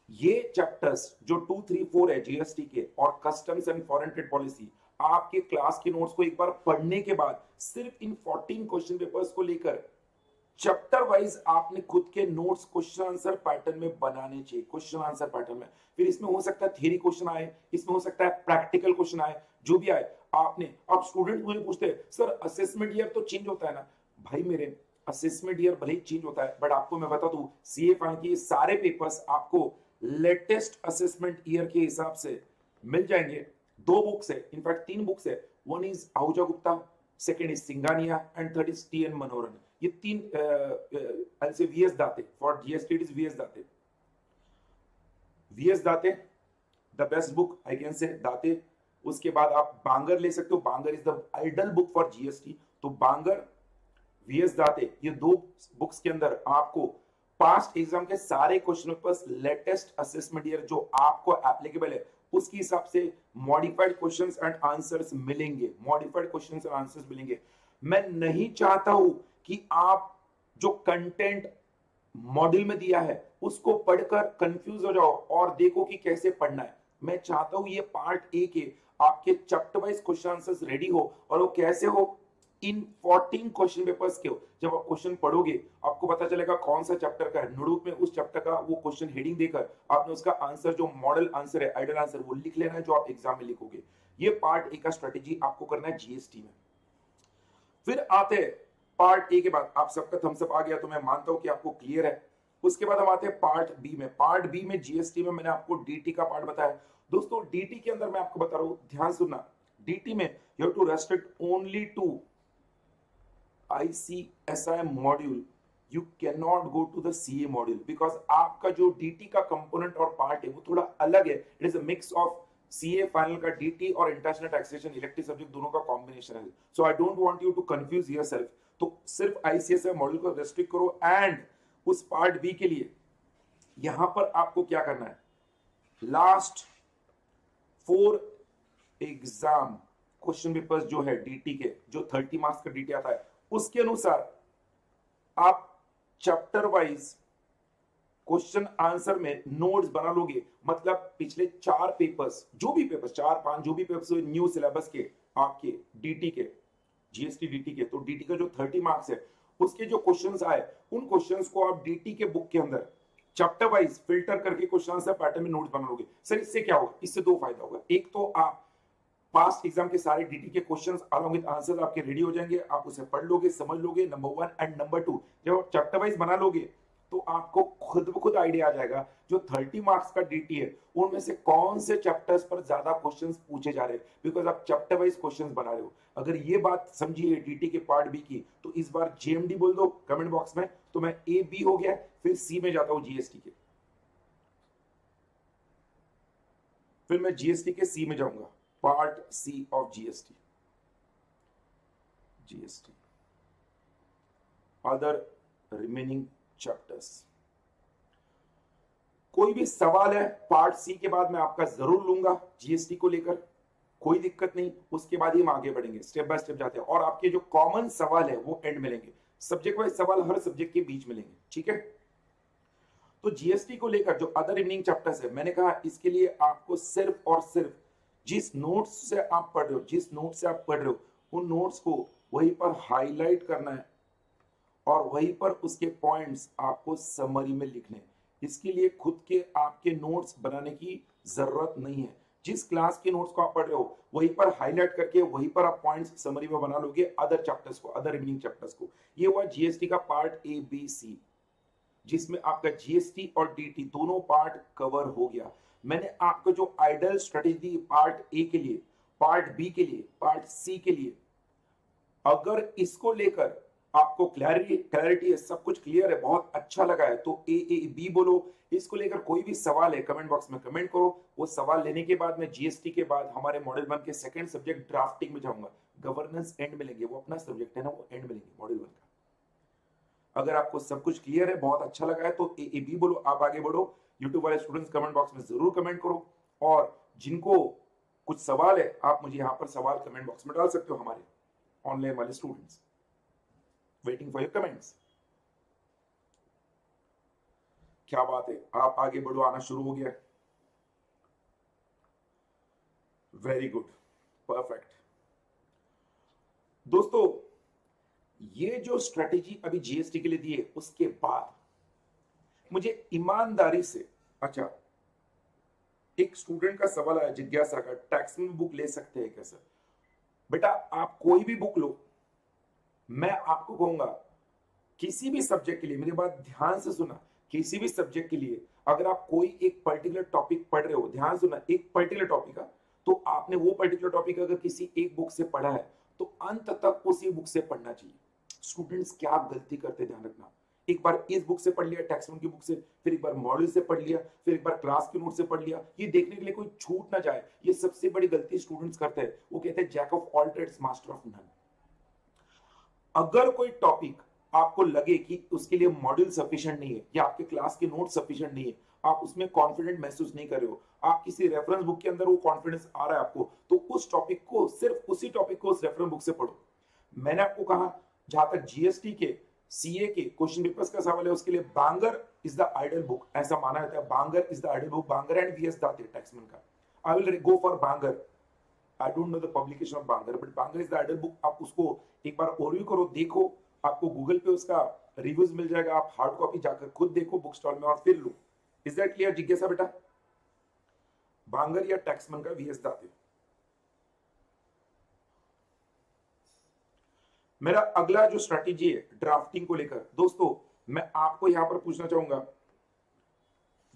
ये चैप्टर्स जो 2, 3, 4 है जीएसटी के और customs and foreign trade policy, आपके क्लास के नोट्स को एक बार पढ़ने के बाद सिर्फ इन 14 क्वेश्चन पेपर्स को लेकर चैप्टर वाइज आपने खुद के नोट्स क्वेश्चन आंसर पैटर्न में बनाने चाहिए, क्वेश्चन आंसर पैटर्न में। फिर इसमें हो सकता है थ्योरी क्वेश्चन आए, इसमें हो सकता है प्रैक्टिकल क्वेश्चन आए, जो भी आए आपने। अब स्टूडेंट मुझे पूछते हैं सर असेसमेंट ईयर तो चेंज होता है ना, भाई मेरे असेसमेंट ईयर भले ही चेंज होता है, बट आपको मैं बता दूं सीए फाइनल के सारे पेपर्स आपको लेटेस्ट असेसमेंट ईयर के हिसाब से मिल जाएंगे। 2 बुक्स है, इनफैक्ट 3 बुक्स है, one is Ahuja Gupta, second is Singhania and third is T N Manoharan. ये 3 I say V S Date, for GST it is V S Date, V S Date the best book I can say, Date. उसके बाद आप बांगर ले सकते हो, Bangar is the ideal book for GST. तो Bangar, VS दाते, ये 2 बुक्स के अंदर आपको पास्ट एग्जाम के सारे question papers latest assessment year जो आपको एप्लीकेबल है उसके हिसाब से मॉडिफाइड क्वेश्चंस एंड आंसर्स मिलेंगे, मॉडिफाइड क्वेश्चंस एंड आंसर्स मिलेंगे। मैं नहीं चाहता हूं कि आप जो कंटेंट मॉड्यूल में दिया है उसको पढ़कर कंफ्यूज हो जाओ और देखो कि कैसे पढ़ना है। मैं चाहता हूं ये पार्ट ए के आपके chapter wise question answers ready हो, और वो कैसे हो, इन 14 क्वेश्चन पेपर्स के हो। जब आप क्वेश्चन पढ़ोगे आपको पता चलेगा कौन सा चैप्टर का है, नुड़ुक में उस चैप्टर का वो क्वेश्चन हेडिंग देकर आपने उसका आंसर जो मॉडल आंसर है, आइडल आंसर, वो लिख लेना है जो आप एग्जाम में लिखोगे। ये पार्ट ए का स्ट्रेटेजी आपको करना है जीएसटी में। फिर आते हैं पार्ट ए के बाद, आप सबका थम्स अप आ गया तो मैं मानता हूं कि आपको क्लियर है। उसके बाद हम आते हैं पार्ट बी में। पार्ट बी में जीएसटी में मैंने आपको डीटी का पार्ट बताया। दोस्तों डीटी के अंदर मैं आपको बता रहा हूं, ध्यान सुनना, डीटी में you have to restrict only to ICSI module, you cannot go to the CA module because आपका जो DT का कंपोनेंट और पार्ट है वो थोड़ा अलग है। It is a mix of CA final का DT और इंटरनेशनल टैक्सेशन इलेक्टिव सब्जेक्ट दोनों का कॉम्बिनेशन है। So I don't want you to confuse yourself. तो सिर्फ ICSI मॉड्यूल को रेस्ट्रिक्ट करो। एंड उस पार्ट बी के लिए यहां पर आपको क्या करना है, लास्ट 4 एग्जाम क्वेश्चन पेपर्स जो है DT के, जो 30 मार्क्स का DT आता है, उसके अनुसार आप चैप्टर वाइज क्वेश्चन आंसर में नोट्स बना लोगे। मतलब पिछले 4 पेपर्स, जो भी पेपर्स 4-5 जो भी पेपर्स न्यू सिलेबस के आपके डीटी के, जीएसटी डीटी के, तो डीटी का जो 30 मार्क्स है उसके जो क्वेश्चंस आए उन क्वेश्चंस को आप डीटी के बुक के अंदर चैप्टर वाइज फिल्टर करके क्वेश्चन आंसर पैटर्न में नोट्स बना लोगे। सर इससे क्या होगा, इससे 2 फायदा होगा। एक तो आप पास्ट एग्जाम के सारे डीटी के क्वेश्चंस अलॉन्ग विद आंसर्स आपके रेडी हो जाएंगे, आप उसे पढ़ लोगे, समझ लोगे, नंबर 1। एंड नंबर 2, जब आप चैप्टर वाइज बना लोगे तो आपको खुद ब खुद आइडिया आ जाएगा जो 30 मार्क्स का डीटी है उनमें से कौन से चैप्टर्स पर ज्यादा क्वेश्चंस पूछे जा रहे हैं, बिकॉज आप चैप्टर वाइज क्वेश्चंस बना रहे हो। अगर ये बात समझिए डीटी के पार्ट बी की, तो इस बार जेएमडी बोल दो कमेंट बॉक्स में, तो मैं ए बी हो गया, फिर सी में जाता हूं जीएसटी के, फिर मैं जीएसटी के सी में जाऊंगा, part C of GST, GST other remaining chapters. कोई भी सवाल है पार्ट सी के बाद मैं आपका जरूर लूंगा जीएसटी को लेकर, कोई दिक्कत नहीं। उसके बाद ही हम आगे बढ़ेंगे, स्टेप बाय स्टेप जाते हैं, और आपके जो कॉमन सवाल है वो एंड में लेंगे। सब्जेक्ट वाइज सवाल हर सब्जेक्ट के बीच में लेंगे, ठीक है। तो जीएसटी को लेकर जो अदर रिमेनिंग चैप्टर्स है, मैंने कहा इसके लिए आपको सिर्फ और सिर्फ जिस नोट्स से आप पढ़ रहे हो, जिस नोट से आप पढ़ रहे हो, उन नोट्स को वहीं पर हाईलाइट करना है और वहीं पर उसके पॉइंट्स आपको समरी में लिखने हैं। इसके लिए खुद के आपके नोट्स बनाने की जरूरत नहीं है। जिस क्लास के नोट्स को आप पढ़ रहे हो वहीं पर हाईलाइट करके वहीं पर आप पॉइंट्स समरी में बना लोगे अदर चैप्टर्स को, अदर रिमेनिंग चैप्टर्स को। ये हुआ जीएसटी का पार्ट ए बी सी, जिसमें आपका जीएसटी और डीटी दोनों पार्ट कवर हो गया। मैंने आपको जो आइडल स्ट्रेटेजी दी पार्ट ए के लिए, पार्ट बी के लिए, पार्ट सी के लिए, अगर इसको लेकर आपको क्लैरिटी है, सब कुछ क्लियर है, बहुत अच्छा लगा है, तो ए बी बोलो। इसको लेकर कोई भी सवाल है कमेंट बॉक्स में कमेंट करो। वो सवाल लेने के बाद मैं जीएसटी के बाद हमारे मॉडल 1 के सेकंड सब्जेक्ट ड्राफ्टिंग में जाऊंगा। गवर्नेंस एंड में लेंगे, वो अपना सब्जेक्ट है ना, वो एंड में लेंगे मॉडल 1 का। अगर आपको सब कुछ क्लियर है, बहुत अच्छा लगा है, तो ए बी बोलो, आप आगे बढ़ो। यूट्यूब वाले स्टूडेंट्स कमेंट बॉक्स में जरूर कमेंट करो, और जिनको कुछ सवाल है आप मुझे यहाँ पर सवाल कमेंट बॉक्स में डाल सकते हो। हमारे ऑनलाइन वाले students waiting for your comments. क्या बात है, आप आगे बढ़ो, आना शुरू हो गया। Very good, perfect. दोस्तों, ये जो स्ट्रेटेजी अभी जीएसटी के लिए दी है, उसके बाद मुझे ईमानदारी से, अच्छा, एक स्टूडेंट का सवाल आया जिज्ञासा का, टैक्स में बुक ले सकते हैं क्या सर? बेटा, आप कोई भी बुक लो, मैं आपको कहूंगा किसी भी सब्जेक्ट के लिए, मेरी बात ध्यान से सुना, किसी भी सब्जेक्ट के लिए अगर आप कोई एक पर्टिकुलर टॉपिक पढ़ रहे हो, ध्यान सुना, एक पर्टिकुलर टॉपिक का, तो आपने वो पर्टिकुलर टॉपिक अगर किसी एक बुक से पढ़ा है तो अंत तक उसी बुक से पढ़ना चाहिए। स्टूडेंट्स क्या गलती करते, ध्यान रखना, एक बार इस बुक से पढ़ लिया, टैक्स की बुक से, फिर एक बार मॉडल से पढ़ लिया, फिर एक बार क्लास के नोट से पढ़ लिया, ये देखने के लिए कोई छूट ना जाए। ये सबसे बड़ी गलती स्टूडेंट्स करते हैं। वो कहते हैं jack of all trades master of none. अगर कोई टॉपिक आपको लगे कि उसके लिए मॉड्यूल सफिशिएंट नहीं है या आपके क्लास के नोट सफिशिएंट नहीं है, आप उसमें कॉन्फिडेंट महसूस नहीं कर रहे हो, आप किसी रेफरेंस बुक के अंदर वो कॉन्फिडेंस आ रहा है आपको, तो उस टॉपिक को, सिर्फ उसी टॉपिक को उस रेफरेंस बुक से पढ़ो। मैंने आपको कहा, जहां तक जीएसटी के, सीए के क्वेश्चन पेपर्स का सवाल है, उसके लिए Bangar is the ideal book, ऐसा माना जाता है। Bangar is the ideal book, Bangar and V S Date Taxmann का। I will go for Bangar. I don't know the publication of Bangar, but Bangar is the ideal book. आप उसको एक बार ओवरव्यू करो, देखो, आपको गूगल पे उसका रिव्यूज मिल जाएगा, आप हार्ड कॉपी जाकर खुद देखो बुक स्टॉल में और फिर लो। इज दैट क्लियर जिज्ञासा बेटा? बांगर या टैक्समैन का वीएस दाते। मेरा अगला जो स्ट्रैटेजी है ड्राफ्टिंग को लेकर, दोस्तों मैं आपको यहां पर पूछना चाहूंगा,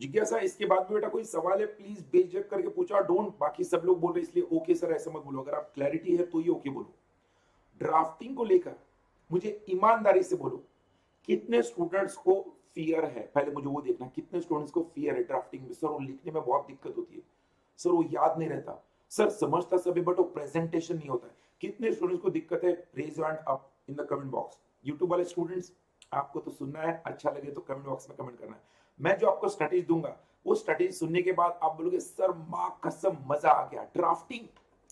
जिज्ञासा इसके बाद भी बेटा कोई सवाल है प्लीज बेझिझक करके पूछा, डोंट, बाकी सब लोग बोल रहे इसलिए ओके सर ऐसा मत बोलो, अगर आप क्लैरिटी है तो ही ओके बोलो। ड्राफ्टिंग को लेकर मुझे ईमानदारी से बोलो, कितने स्टूडेंट्स को फियर है? पहले मुझे वो देखना, कितने स्टूडेंट्स को फियर है ड्राफ्टिंग में? सर वो लिखने में बहुत दिक्कत होती है, सर वो याद नहीं रहता, सर समझता सभी बट वो प्रेजेंटेशन नहीं होता है। कितने स्टूडेंट्स को दिक्कत है? Raise your hand up in the comment box. YouTube वाले स्टूडेंट्स, आपको तो सुनना है, अच्छा लगे तो कमेंट बॉक्स में कमेंट करना है। मैं जो आपको स्ट्रेटेजी दूंगा, वो स्ट्रेटेजी सुनने के बाद आप बोलोगे सर माँ कसम मजा आ गया, ड्राफ्टिंग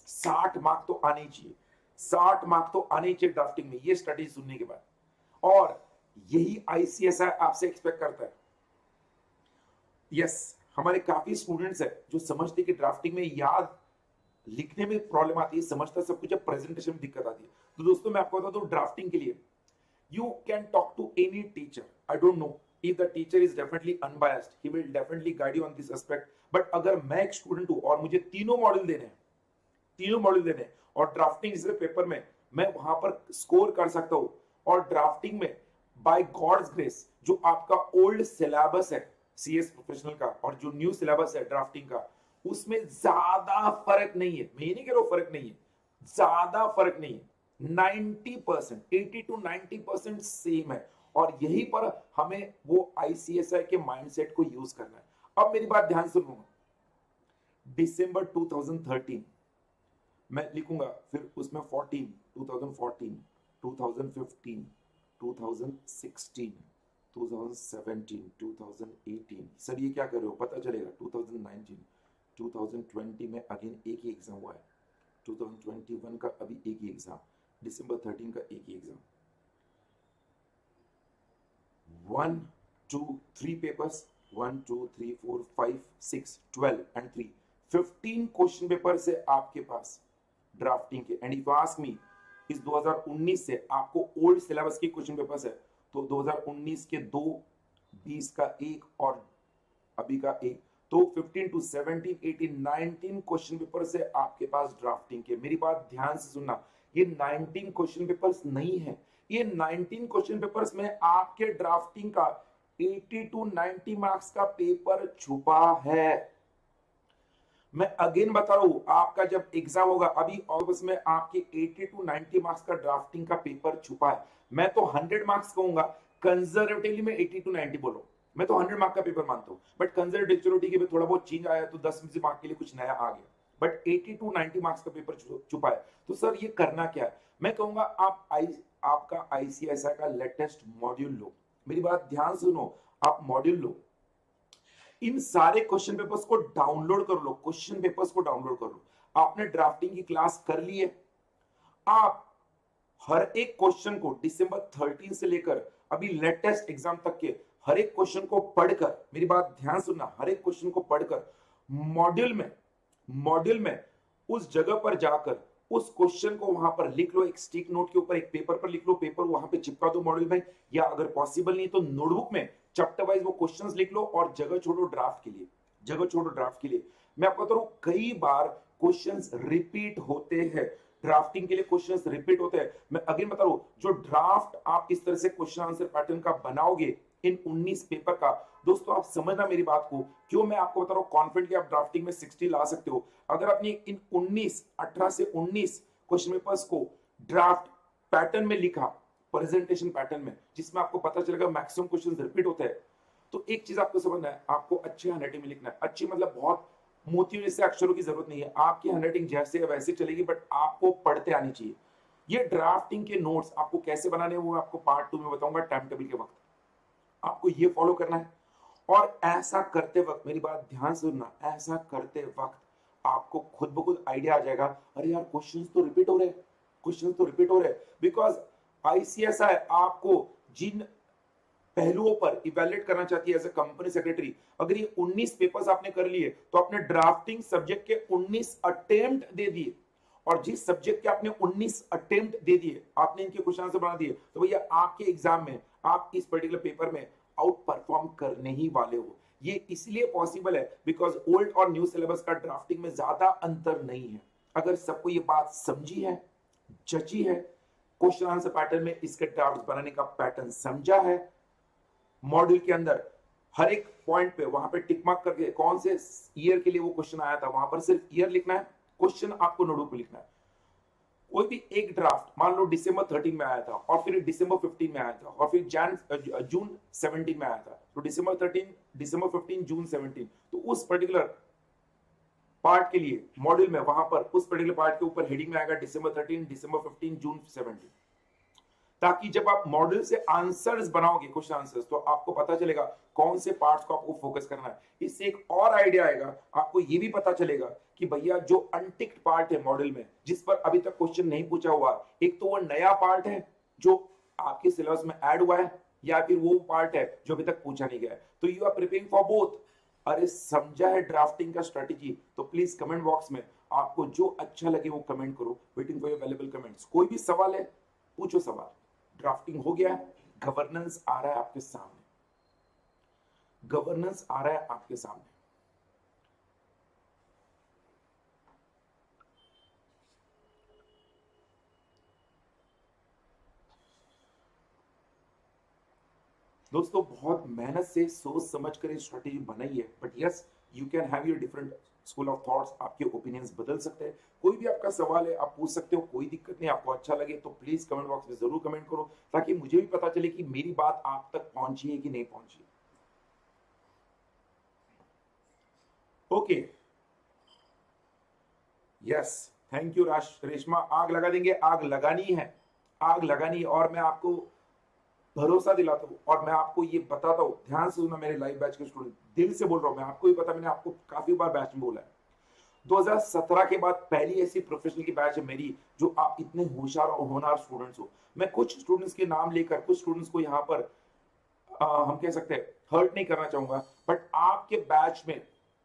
60 मार्क तो आने ही चाहिए, 60 मार्क तो आने ही चाहिए ड्राफ्टिंग में, ये स्ट्रेटेजी सुनने के बाद। और यही आईसीएसआई आपसे एक्सपेक्ट करता है। यस, हमारे काफी स्टूडेंट्स है जो समझते कि ड्राफ्टिंग में याद, लिखने में प्रॉब्लम आती है, समझता सब कुछ है, प्रेजेंटेशन में दिक्कत आती है। तो दोस्तों मैं आपको बता दूं, ड्राफ्टिंग के लिए you can talk to any teacher. I don't know if the teacher is definitely unbiased, he will definitely guide you on this aspect, but अगर मैं एक स्टूडेंट हूं और मुझे तीनों मॉडल देने हैं, तीनों मॉडल देने हैं, और ड्राफ्टिंग इस पेपर में मैं वहां पर स्कोर कर सकता हूं, और ड्राफ्टिंग में बाय गॉड्स ग्रेस जो आपका ओल्ड सिलेबस है सीएस प्रोफेशनल का और जो न्यू सिलेबस है ड्राफ्टिंग का, उसमें ज्यादा फर्क नहीं है। मैं ये नहीं कह रहा हूं फर्क नहीं है, ज्यादा फर्क नहीं है, 90%, 80 to 90% सेम है। और यहीं पर हमें वो आईसीएसआई के माइंडसेट को यूज करना है। अब मेरी बात ध्यान सुनो, दिसंबर 2013 मैं लिखूंगा, फिर उसमें 14, 2014, 2015, 2016, 2017, 2018, सर ये क्या कर रहे हो, पता चलेगा 2019, 2020 में अगेन एक ही एग्जाम हुआ है, 2021 का अभी एक ही एग्जाम, दिसंबर 13 का एक ही exam, 1 2 3 papers, 1 2 3 4 5 6 12 and 3 15 question paper से आपके पास ड्राफ्टिंग के। एंड इफ आस्क मी, इस 2019 से आपको ओल्ड सिलेबस के क्वेश्चन पेपर्स है, तो 2019 के 2, 20 का 1 और अभी का 1, तो 15 to 17, 18, 19 क्वेश्चन पेपर से आपके पास ड्राफ्टिंग के। मेरी बात ध्यान से सुनना, ये 19 क्वेश्चन पेपर्स नहीं है, ये 19 क्वेश्चन पेपर्स में आपके ड्राफ्टिंग का 80 to 90 मार्क्स का पेपर छुपा है। मैं अगेन बता रहा हूं, आपका जब एग्जाम होगा अभी अगस्त में, आपके 80 to 90 मार्क्स का ड्राफ्टिंग का पेपर छुपा है। मैं तो 100 मार्क्स कहूंगा, कंजर्वेटिवली मैं 80 to 90 बोल रहा हूं। मैं तो 100 मार्क का पेपर मानता हूं, बट कंजर्वेटिव के थोड़ा बहुत चेंज आया तो 10 मार्क के लिए कुछ नया आ गया, बट 80 to 90 मार्क्स का पेपर छुपा है। तो सर ये करना क्या है? मैं कहूंगा आपका आईसीएसआई का लेटेस्ट मॉड्यूल लो। मेरी बात ध्यान सुनो, आप मॉड्यूल लो, इन सारे क्वेश्चन पेपर्स को डाउनलोड कर लो, क्वेश्चन पेपर्स को डाउनलोड कर लो। आपने ड्राफ्टिंग की क्लास कर ली है, आप हर एक क्वेश्चन को दिसंबर 13 से लेकर अभी लेटेस्ट एग्जाम तक के हर एक क्वेश्चन को पढ़कर, मेरी बात ध्यान सुनना, हर एक क्वेश्चन को पढ़कर मॉड्यूल में उस जगह पर जाकर उस क्वेश्चन को वहां पर लिख लो, एक स्टिक नोट के ऊपर, एक पेपर पर लिख लो, पेपर वहां पे चिपका दो मॉड्यूल में, या अगर पॉसिबल नहीं तो नोटबुक में चैप्टर वाइज वो क्वेश्चंस लिख लो और जगह छोड़ो ड्राफ्ट के लिए, जगह छोड़ो ड्राफ्ट के लिए। मैं आपको बता रहा हूं, कई बार क्वेश्चंस रिपीट होते हैं, ड्राफ्टिंग के लिए क्वेश्चंस रिपीट होते हैं। मैं अगेन बता रहा हूं, जो ड्राफ्ट आप इस तरह से क्वेश्चन आंसर पैटर्न का बनाओगे इन 19 पेपर का, दोस्तों आप समझना मेरी बात को, क्यों मैं आपको बता रहा हूं कॉन्फिडेंट कि आप ड्राफ्टिंग में 60 ला सकते हो। अगर आपने इन 18 से 19 क्वेश्चन पेपर्स को ड्राफ्ट पैटर्न में लिखा, प्रेजेंटेशन पैटर्न में, जिसमें आपको पता चलेगा मैक्सिमम क्वेश्चंस रिपीट होते हैं, तो एक चीज आपको समझना है, आपको अच्छी हैंडराइटिंग में लिखना है। अच्छी मतलब बहुत मोतियों जैसे अक्षरों की जरूरत नहीं है, आपकी हैंडराइटिंग जैसे है वैसे चलेगी, बट आपको पढ़ते आनी चाहिए। ये ड्राफ्टिंग के नोट्स आपको कैसे बनाने हैं वो आपको पार्ट 2 में बताऊंगा, टाइम टेबल के वक्त आपको ये फॉलो करना है। और ऐसा करते वक्त मेरी बात ध्यान से सुनना, ऐसा करते वक्त आपको खुद ब खुद आइडिया आ जाएगा, अरे यार क्वेश्चंस तो रिपीट हो रहे हैं, क्वेश्चंस तो रिपीट हो रहे हैं। बिकॉज आईसीएसआई आपको जिन पहलुओं पर इवैल्यूएट करना चाहती है एज ए कंपनी सेक्रेटरी, अगर ये 19 पेपर्स आपने कर लिए तो आपने ड्राफ्टिंग सब्जेक्ट के 19 अटेम्प्ट दे दिए, और जिस सब्जेक्ट के आपने 19 अटेम्प्ट दे दिए, आपने इनके क्वेश्चन आंसर बना दिए, तो भैया आपके एग्जाम में आप इस पर्टिकुलर पेपर में आउट परफॉर्म करने ही वाले हो। ये इसलिए पॉसिबल है बिकॉज ओल्ड और न्यू सिलेबस का ड्राफ्टिंग में ज्यादा अंतर नहीं है। अगर सबको ये बात समझी है, जची है, क्वेश्चन आंसर पैटर्न में इसके ड्राफ्ट बनाने का पैटर्न समझा है, मॉड्यूल के अंदर हर एक पॉइंट पे वहां पे टिक मार्क करके कौन से ईयर के लिए वो क्वेश्चन आया था, वहां पर सिर्फ ईयर लिखना है, क्वेश्चन आपको नोटबुक पे लिखना है। कोई भी एक ड्राफ्ट मान लो दिसंबर 13 में आया था, और फिर दिसंबर 15 में आया था, और फिर जून 17 में आया था, तो दिसंबर 13, दिसंबर 15, जून 17, तो उस पर्टिकुलर पार्ट के लिए मॉड्यूल में वहां पर उस पर्टिकुलर पार्ट के ऊपर हेडिंग में आएगा दिसंबर 13, दिसंबर 15, जून 17, ताकि जब आप मॉडल से आंसर्स बनाओगे, क्वेश्चन आंसर्स, तो आपको पता चलेगा कौन से पार्ट्स को आपको फोकस करना है। इससे एक और आइडिया आएगा, आपको ये भी पता चलेगा कि भैया जो अनटिक्ड पार्ट है मॉडल में, जिस पर अभी तक क्वेश्चन नहीं पूछा हुआ, एक तो वो नया पार्ट है जो आपके सिलेबस में ऐड हुआ है, या फिर वो पार्ट है जो अभी तक पूछा नहीं गया है। तो you are preparing for both. अरे समझा है ड्राफ्टिंग का स्ट्रेटेजी? तो प्लीज कमेंट बॉक्स में आपको जो अच्छा लगे वो कमेंट करो। Waiting for your valuable comments. कोई भी सवाल है पूछो सवाल। ड्राफ्टिंग हो गया, गवर्नेंस आ रहा है आपके सामने, गवर्नेंस आ रहा है आपके सामने। दोस्तों बहुत मेहनत से सोच समझ कर स्ट्रेटेजी बनाई है, but yes you can have your different school of thoughts, आपके ओपिनियंस बदल सकते हैं। कोई भी आपका सवाल है आप पूछ सकते हो, कोई दिक्कत नहीं। आपको अच्छा लगे तो प्लीज कमेंट बॉक्स में जरूर कमेंट करो, ताकि मुझे भी पता चले कि मेरी बात आप तक पहुंची है कि नहीं पहुंची। Okay, yes, thank you Reshma. आग लगा देंगे, आग लगानी है, आग लगानी है। और मैं आपको भरोसा दिलाता हूं और मैं आपको ये बताता हूं, ध्यान से सुनना मेरे लाइव बैच के स्टूडेंट, दिल से बोल रहा हूं, मैं आपको भी पता, मैंने आपको काफी बार बैच में बोला है, 2017 के बाद पहली ऐसी प्रोफेशनल की बैच है मेरी जो आप इतने होशियार और होनहार स्टूडेंट्स हो। मैं कुछ स्टूडेंट्स के नाम लेकर कुछ स्टूडेंट्स को यहाँ पर हम कह सकते हैं हर्ट नहीं करना चाहूंगा, बट आपके बैच में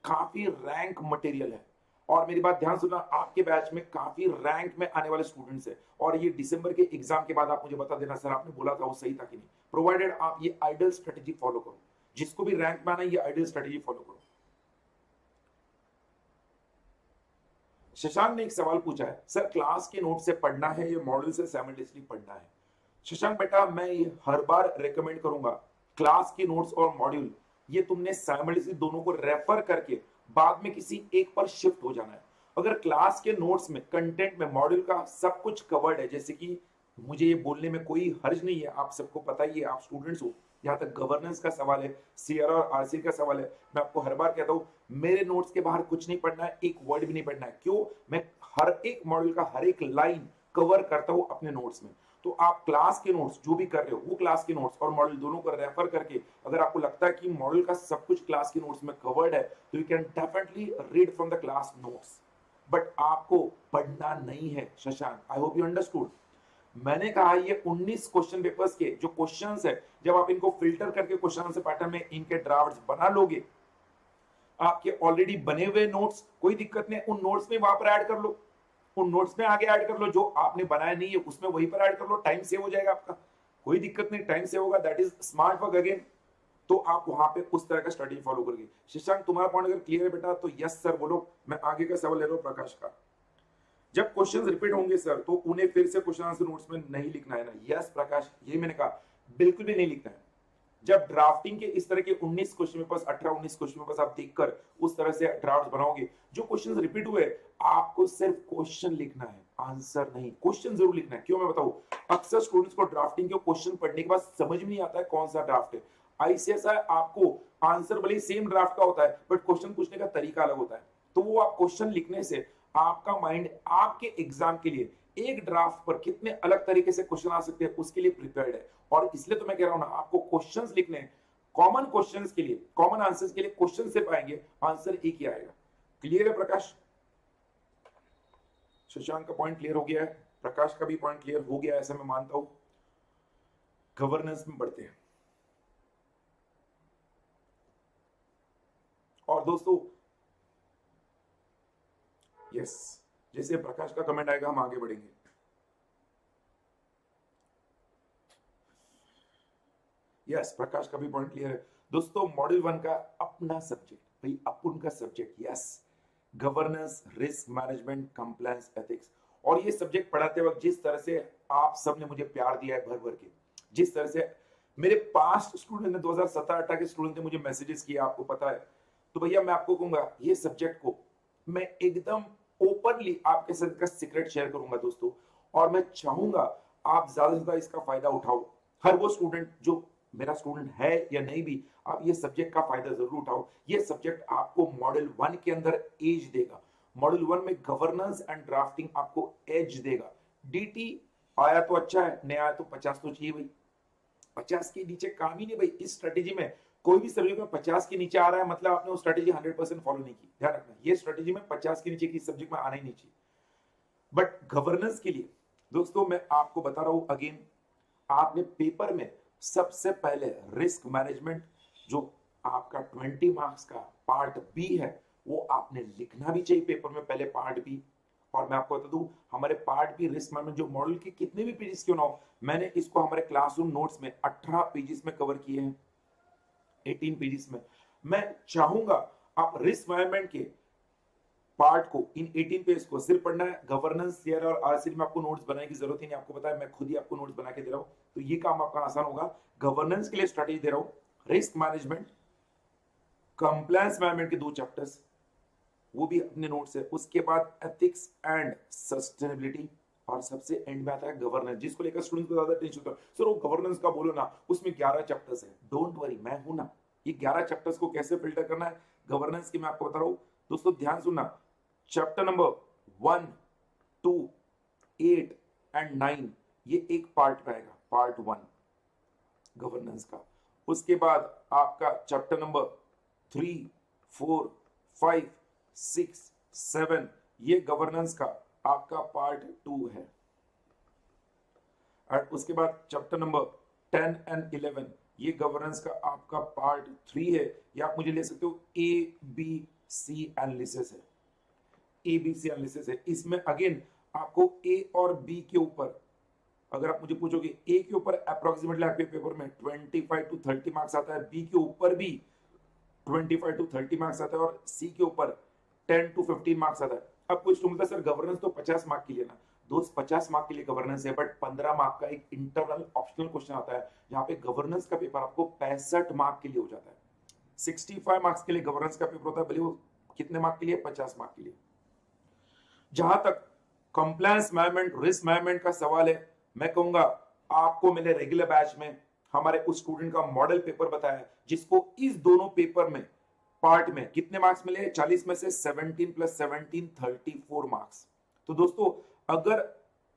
काफी रैंक मटेरियल है। और मेरी बात ध्यान सुनना, आपके बैच में काफी रैंक में आने वाले स्टूडेंट्स हैं। और ये दिसंबर के एग्जाम के बाद आप मुझे बता देना सर आपने बोला था वो सही था कि नहीं, प्रोवाइडेड आप ये आइडियल स्ट्रेटेजी फॉलो करो। जिसको भी रैंक में आना है ये आइडियल स्ट्रेटेजी फॉलो करो। शशांक ने एक सवाल पूछा है, सर क्लास के नोट से पढ़ना है या मॉड्यूल से साइमल्टेनियसली पढ़ना है? शशांक बेटा, मैं ये हर बार रेकमेंड करूंगा, क्लास के नोट्स और मॉड्यूल ये तुमने साइमल्टेनियसली दोनों को रेफर करके बाद में किसी एक पर शिफ्ट हो जाना है। अगर क्लास के नोट्स में कंटेंट में मॉड्यूल का सब कुछ कवर्ड है, जैसे कि मुझे ये बोलने में कोई हर्ज नहीं है, आप सबको पता ही है, आप स्टूडेंट्स हो, यहाँ तक गवर्नेंस का सवाल है, सीआर और आरसी का सवाल है, मैं आपको हर बार कहता हूं मेरे नोट्स के बाहर कुछ नहीं पढ़ना है, एक वर्ड भी नहीं पढ़ना है। क्यों? मैं हर एक मॉड्यूल का हर एक लाइन कवर करता हूं अपने नोट्स में। तो आप क्लास के नोट्स जो भी कर रहे हो वो क्लास के नोट्स और मॉड्यूल दोनों को रेफर करके, अगर आपको लगता है कि मॉड्यूल का सब कुछ क्लास के नोट्स में कवर्ड है, तो you can definitely read from the class notes. But आपको पढ़ना नहीं है Shashank, I hope you understood. मैंने कहा ये 19 क्वेश्चन पेपर्स के जो क्वेश्चंस है, जब आप इनको फिल्टर करके क्वेश्चन आंसर पैटर्न में इनके ड्राफ्ट्स बना लोगे, आपके ऑलरेडी बने हुए नोट्स, कोई दिक्कत नहीं, उन नोट्स में वहां पर ऐड कर लो, उन नोट्स में आगे ऐड कर लो, जो आपने बनाया नहीं है उसमें वहीं पर ऐड कर लो, टाइम सेव हो जाएगा आपका, कोई दिक्कत नहीं, टाइम सेव होगा, that is smart work again. तो आप वहां पे उस तरह का स्ट्रेटजी फॉलो करोगे। शशांक तुम्हारा पॉइंट अगर क्लियर है बेटा तो यस सर बोलो। मैं आगे का सवाल ले रहा हूं प्रकाश का। जब क्वेश्चंस रिपीट होंगे सर तो उन्हें फिर से क्वेश्चन आंसर नोट्स में नहीं लिखना है ना? यस प्रकाश, ये मैंने कहा, बिल्कुल भी नहीं लिखना है। जब ड्राफ्टिंग के इस तरह के 19 क्वेश्चन पेपर्स, 18-19 क्वेश्चन पेपर्स आप देखकर उस तरह से ड्राफ्ट बनाओगे, जो क्वेश्चन रिपीट हुए, आपको सिर्फ क्वेश्चन लिखना है, आंसर नहीं। क्वेश्चन जरूर लिखना है, क्यों मैं बताऊं, अक्सर स्टूडेंट्स को ड्राफ्टिंग के क्वेश्चन पढ़ने के बाद समझ में नहीं आता है कौन सा ड्राफ्ट है। आईसीएसआई आपको आंसर भले सेम ड्राफ्ट का होता है, बट क्वेश्चन पूछने का तरीका अलग होता है। तो वो आप क्वेश्चन लिखने से आपका माइंड आपके एग्जाम के लिए एक ड्राफ्ट पर कितने अलग तरीके से क्वेश्चन आ सकते हैं उसके लिए प्रिपेयर्ड है। और इसलिए तो मैं कह रहा हूं ना, आपको क्वेश्चंस लिखने, कॉमन क्वेश्चंस के लिए, कॉमन आंसर्स के लिए क्वेश्चन सिर्फ आएंगे, आंसर एक ही आएगा। क्लियर है प्रकाश? शशांक का पॉइंट क्लियर हो गया है, प्रकाश का भी पॉइंट क्लियर हो गया है ऐसा मैं मानता हूं। गवर्नेंस में बढ़ते हैं। और दोस्तों यस, जैसे प्रकाश का कमेंट आएगा हम आगे बढ़ेंगे। यस, प्रकाश का भी पॉइंट क्लियर है। दोस्तों मॉड्यूल 1 का अपना सब्जेक्ट, भाई अपन का subject, yes, governance, risk management, compliance, ethics. और ये सब्जेक्ट पढ़ाते वक्त जिस तरह से आप सबने मुझे प्यार दिया है भर भर के, जिस तरह से मेरे पास्ट स्टूडेंट ने 2017-18 के स्टूडेंट ने मुझे मैसेजेस किया, आपको पता है, तो भैया मैं आपको कहूंगा ये सब्जेक्ट को मैं एकदम ओपनली आपके साथ का सीक्रेट शेयर करूंगा दोस्तों, और मैं चाहूंगा आप ज्यादा से ज्यादा इसका फायदा उठाओ। हर वो स्टूडेंट जो मेरा स्टूडेंट है या नहीं भी, आप ये सब्जेक्ट का फायदा जरूर उठाओ। ये सब्जेक्ट आपको मॉड्यूल 1 के अंदर एज देगा। मॉड्यूल 1 में गवर्नेंस एंड ड्राफ्टिंग आपको एज देगा। डीटी आया तो अच्छा है, नहीं आया तो 50 तो चाहिए भाई। 50 के नीचे काम ही नहीं भाई। इस स्ट्रेटेजी में कोई भी सब्जेक्ट में 50 के नीचे आ रहा है मतलब आपने वो स्ट्रेटेजी 100% फॉलो नहीं की। ध्यान रखना, ये स्ट्रेटेजी में 50 के नीचे की सब्जेक्ट में आना ही नहीं चाहिए। बट गवर्नेंस के लिए दोस्तों मैं आपको बता रहा हूं अगेन, आपने पेपर में सबसे पहले रिस्क मैनेजमेंट जो आपका 20 मार्क्स का पार्ट बी है वो आपने लिखना भी चाहिए पेपर में, पहले पार्ट बी। और मैं आपको बता दूं हमारे पार्ट बी रिस्क मैनेजमेंट जो मॉडल के कितने भी पेजेस क्यों ना हो, मैंने इसको हमारे क्लासरूम नोट्स में 18 पेजेस में कवर किए हैं, 18 पेजेस में। मैं चाहूंगा आप रिस्क मैनेजमेंट के पार्ट को, इन 18 पेज को सिर्फ पढ़ना है। गवर्नेंस, सीआर और आरसी में आपको नोट्स बनाने की जरूरत ही नहीं, आपको पता है मैं खुद ही आपको नोट्स बना के दे रहा हूं, तो ये काम आपका आसान होगा। गवर्नेंस के लिए स्ट्रेटेजी दे रहा हूं, रिस्क मैनेजमेंट, कंप्लायंस मैनेजमेंट के 2 चैप्टर्स वो भी अपने नोट्स है। उसके बाद एथिक्स एंड सस्टेनेबिलिटी, और सबसे एंड में आता है गवर्नेंस, जिसको लेकर स्टूडेंट्स को ज्यादा टेंशन होता है, सर वो गवर्नेंस का बोलो ना, उसमें 11 चैप्टर्स है। डोंट वरी, मैं हूं ना। ये 11 चैप्टर्स को कैसे फिल्टर करना है गवर्नेंस की मैं आपको बता रहा हूं दोस्तों, ध्यान सुनना। चैप्टर नंबर 1, 2, 8 एंड 9 ये एक पार्ट रहेगा, पार्ट 1 गवर्नेंस का। उसके बाद आपका चैप्टर नंबर 3, 4, 5, 6, 7 ये गवर्नेंस का आपका पार्ट 2 है। और उसके बाद चैप्टर नंबर 10 एंड 11 ये गवर्नेंस का आपका पार्ट 3 है। या आप मुझे ले सकते हो ABC एनालिसिस है, ABC एनालिसिस है। इसमें अगेन आपको A और B के ऊपर, अगर आप मुझे पूछोगे A के ऊपर अप्रोक्सीमेटली आपके पेपर में 25 to 30 मार्क्स आता है, B के ऊपर भी 25 to 30 मार्क्स आता है, और C के ऊपर 10 to 15 मार्क्स आता है। अब कुछ तुम सर गवर्नेंस तो 50 मार्क के लिए ना, दोस्त 50 मार्क के लिए गवर्नेंस है, बट 15 मार्क का एक इंटरनल ऑप्शनल क्वेश्चन आता है जहां पे गवर्नेंस का पेपर आपको 65 मार्क के लिए हो जाता है। 65 मार्क्स के लिए गवर्नेंस का पेपर होता है, भले वो कितने मार्क के लिए, 50 मार्क के लिए। जहां तक कंप्लायंस मैनेजमेंट, रिस्क मैनेजमेंट का सवाल है, मैं कहूंगा आपको मैंने रेगुलर बैच में हमारे उस स्टूडेंट का मॉडल पेपर बताया जिसको इस दोनों पेपर में पार्ट में कितने मार्क्स मिले, 40 में से 17 प्लस 17 34 मार्क्स। तो दोस्तों अगर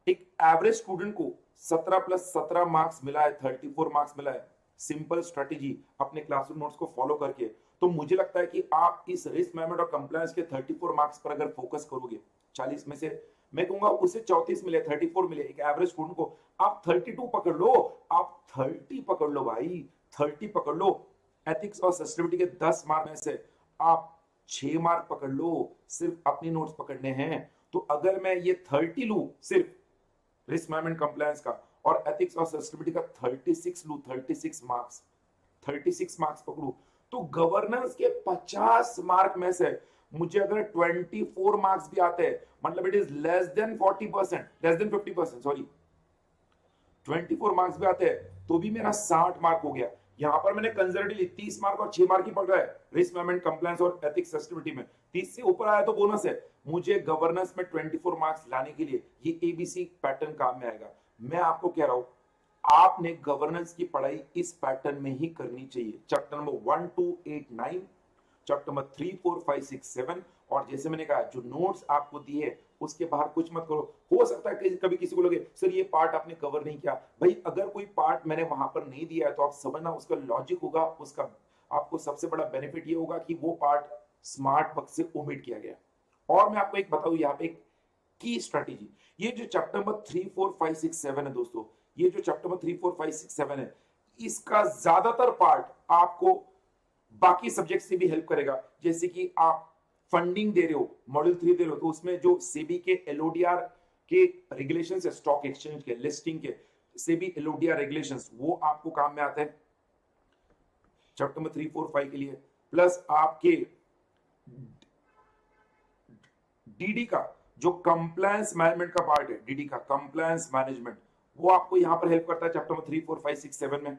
एक एवरेज स्टूडेंट को 17 प्लस 17 मार्क्स मिला है, 34 मार्क्स मिला है, सिंपल स्ट्रेटेजी अपने क्लासरूम नोट्स को फॉलो करके, तो मुझे लगता है कि आप इस रिस्क मैनेजमेंट और कंप्लायंस के 34 मार्क्स पर अगर फोकस करोगे, 40 में से मैं कहूंगा उसे 34 मिले, 34 मिले एक एवरेज स्टूडेंट को, आप 32 पकड़ लो, आप 30 पकड़ लो भाई, 30 पकड़ लो। एथिक्स और सस्टेनेबिलिटी के 10 मार्क में से आप 6 मार्क पकड़ लो, सिर्फ अपनी नोट्स पकड़ने हैं। तो अगर मैं ये 30 लू सिर्फ रिस्क मैनेजमेंट कंप्लायंस का और एथिक्स और सस्टेनेबिलिटी का 36 लू, 36 मार्क्स, 36 मार्क्स पकड़ू, तो गवर्नेंस के 50 मार्क में से मुझे अगर 24 मार्क्स भी आते हैं, मतलब it is less than 40%, less than 50%, sorry, 24 marks भी आते हैं तो भी मेरा 60 मार्क हो गया। यहां पर मैंने कंजर्वेटिवली 30 मार्क और 6 मार्क ही पकड़ा है रिस्क मैनेजमेंट कंप्लायंस और एथिक्स सस्टेनेबिलिटी में, 30 से ऊपर आया तो बोनस है। मुझे गवर्नेंस में 24 मार्क्स लाने के लिए ये एबीसी पैटर्न काम में आएगा। मैं आपको कह रहा हूं आपने गवर्नेंस की पढ़ाई इस पैटर्न में ही करनी चाहिए। चैप्टर नंबर 1 2 8 9, चैप्टर नंबर 3 4 5 6 7, और जैसे मैंने कहा जो नोट्स आपको दिए उसके बाहर कुछ मत करो। हो सकता है कि कभी किसी को लगे सर ये पार्ट आपने कवर नहीं किया, भाई अगर कोई पार्ट मैंने वहां पर नहीं दिया है तो आप समझना उसका लॉजिक होगा, उसका आपको सबसे बड़ा बेनिफिट ये होगा कि वो पार्ट स्मार्ट वर्क से ओमिट किया गया। और मैं आपको एक बताऊं यहाँ पे एक की स्ट्रेटेजी, ये जो चैप्टर नंबर 3 4 5 6 7 है दोस्तों, ये जो चैप्टर नंबर 3 4 5 6 7 है, इसका ज्यादातर पार्ट आपको बाकी सब्जेक्ट से भी हेल्प करेगा। जैसे कि आप फंडिंग दे रहे हो, मॉड्यूल 3 दे रहे हो, तो उसमें जो सेबी के एलओडीआर के रेगुलेशंस है, स्टॉक एक्सचेंज के, लिस्टिंग के, सेबी एलओडीआर रेगुलेशंस, वो आपको काम में आते हैं चैप्टर नंबर 3 4 5 के लिए। प्लस आपके डीडी का जो कंप्लायंस मैनेजमेंट का पार्ट है, डीडी का कंप्लायंस मैनेजमेंट, वो आपको यहां पर हेल्प करता है चैप्टर नंबर 3 4 5 6 7 में।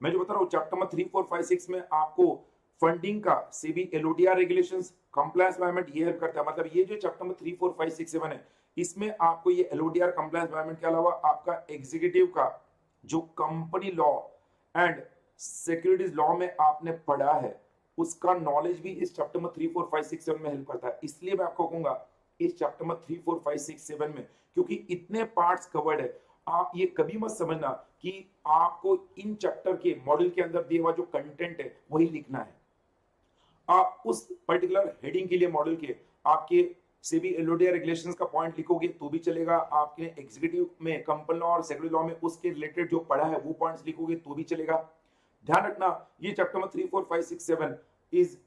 मैं जो बता रहा हूं चैप्टर नंबर 3 4 5 6 में आपको फंडिंग का, SEBI LODR regulations, compliance management, ये हेल्प करता है। मतलब ये जो चैप्टर नंबर 3 4 5 6 7 है, इसमें आपको ये एलओडीआर कंप्लायंस मैनेजमेंट के अलावा आपका एग्जीक्यूटिव का जो company law and securities law में आपने पढ़ा है, उसका नॉलेज भी इस चैप्टर में 3 4 5 6 7 में हेल्प करता है। इसलिए मैं आपको कहूंगा इस चैप्टर में 3 4 5 6 7 में, क्योंकि इतने पार्ट्स कवर्ड है, आप ये कभी मत समझना कि आपको इन चैप्टर के मॉडल के अंदर दिया हुआ जो कंटेंट है वही लिखना है। आप उस पर्टिकुलर हेडिंग के लिए मॉडल के आपके सेबी एलओडीआर रेगुलेशंस का पॉइंट लिखोगे तो भी चलेगा, आपके एग्जीक्यूटिव में कंपनी लॉ और सिक्योरिटी लॉ में उसके रिलेटेड जो पढ़ा है वो पॉइंट्स लिखोगे तो भी चलेगा। ध्यान रखना ये चैप्टर में 3 4 5 6 7 is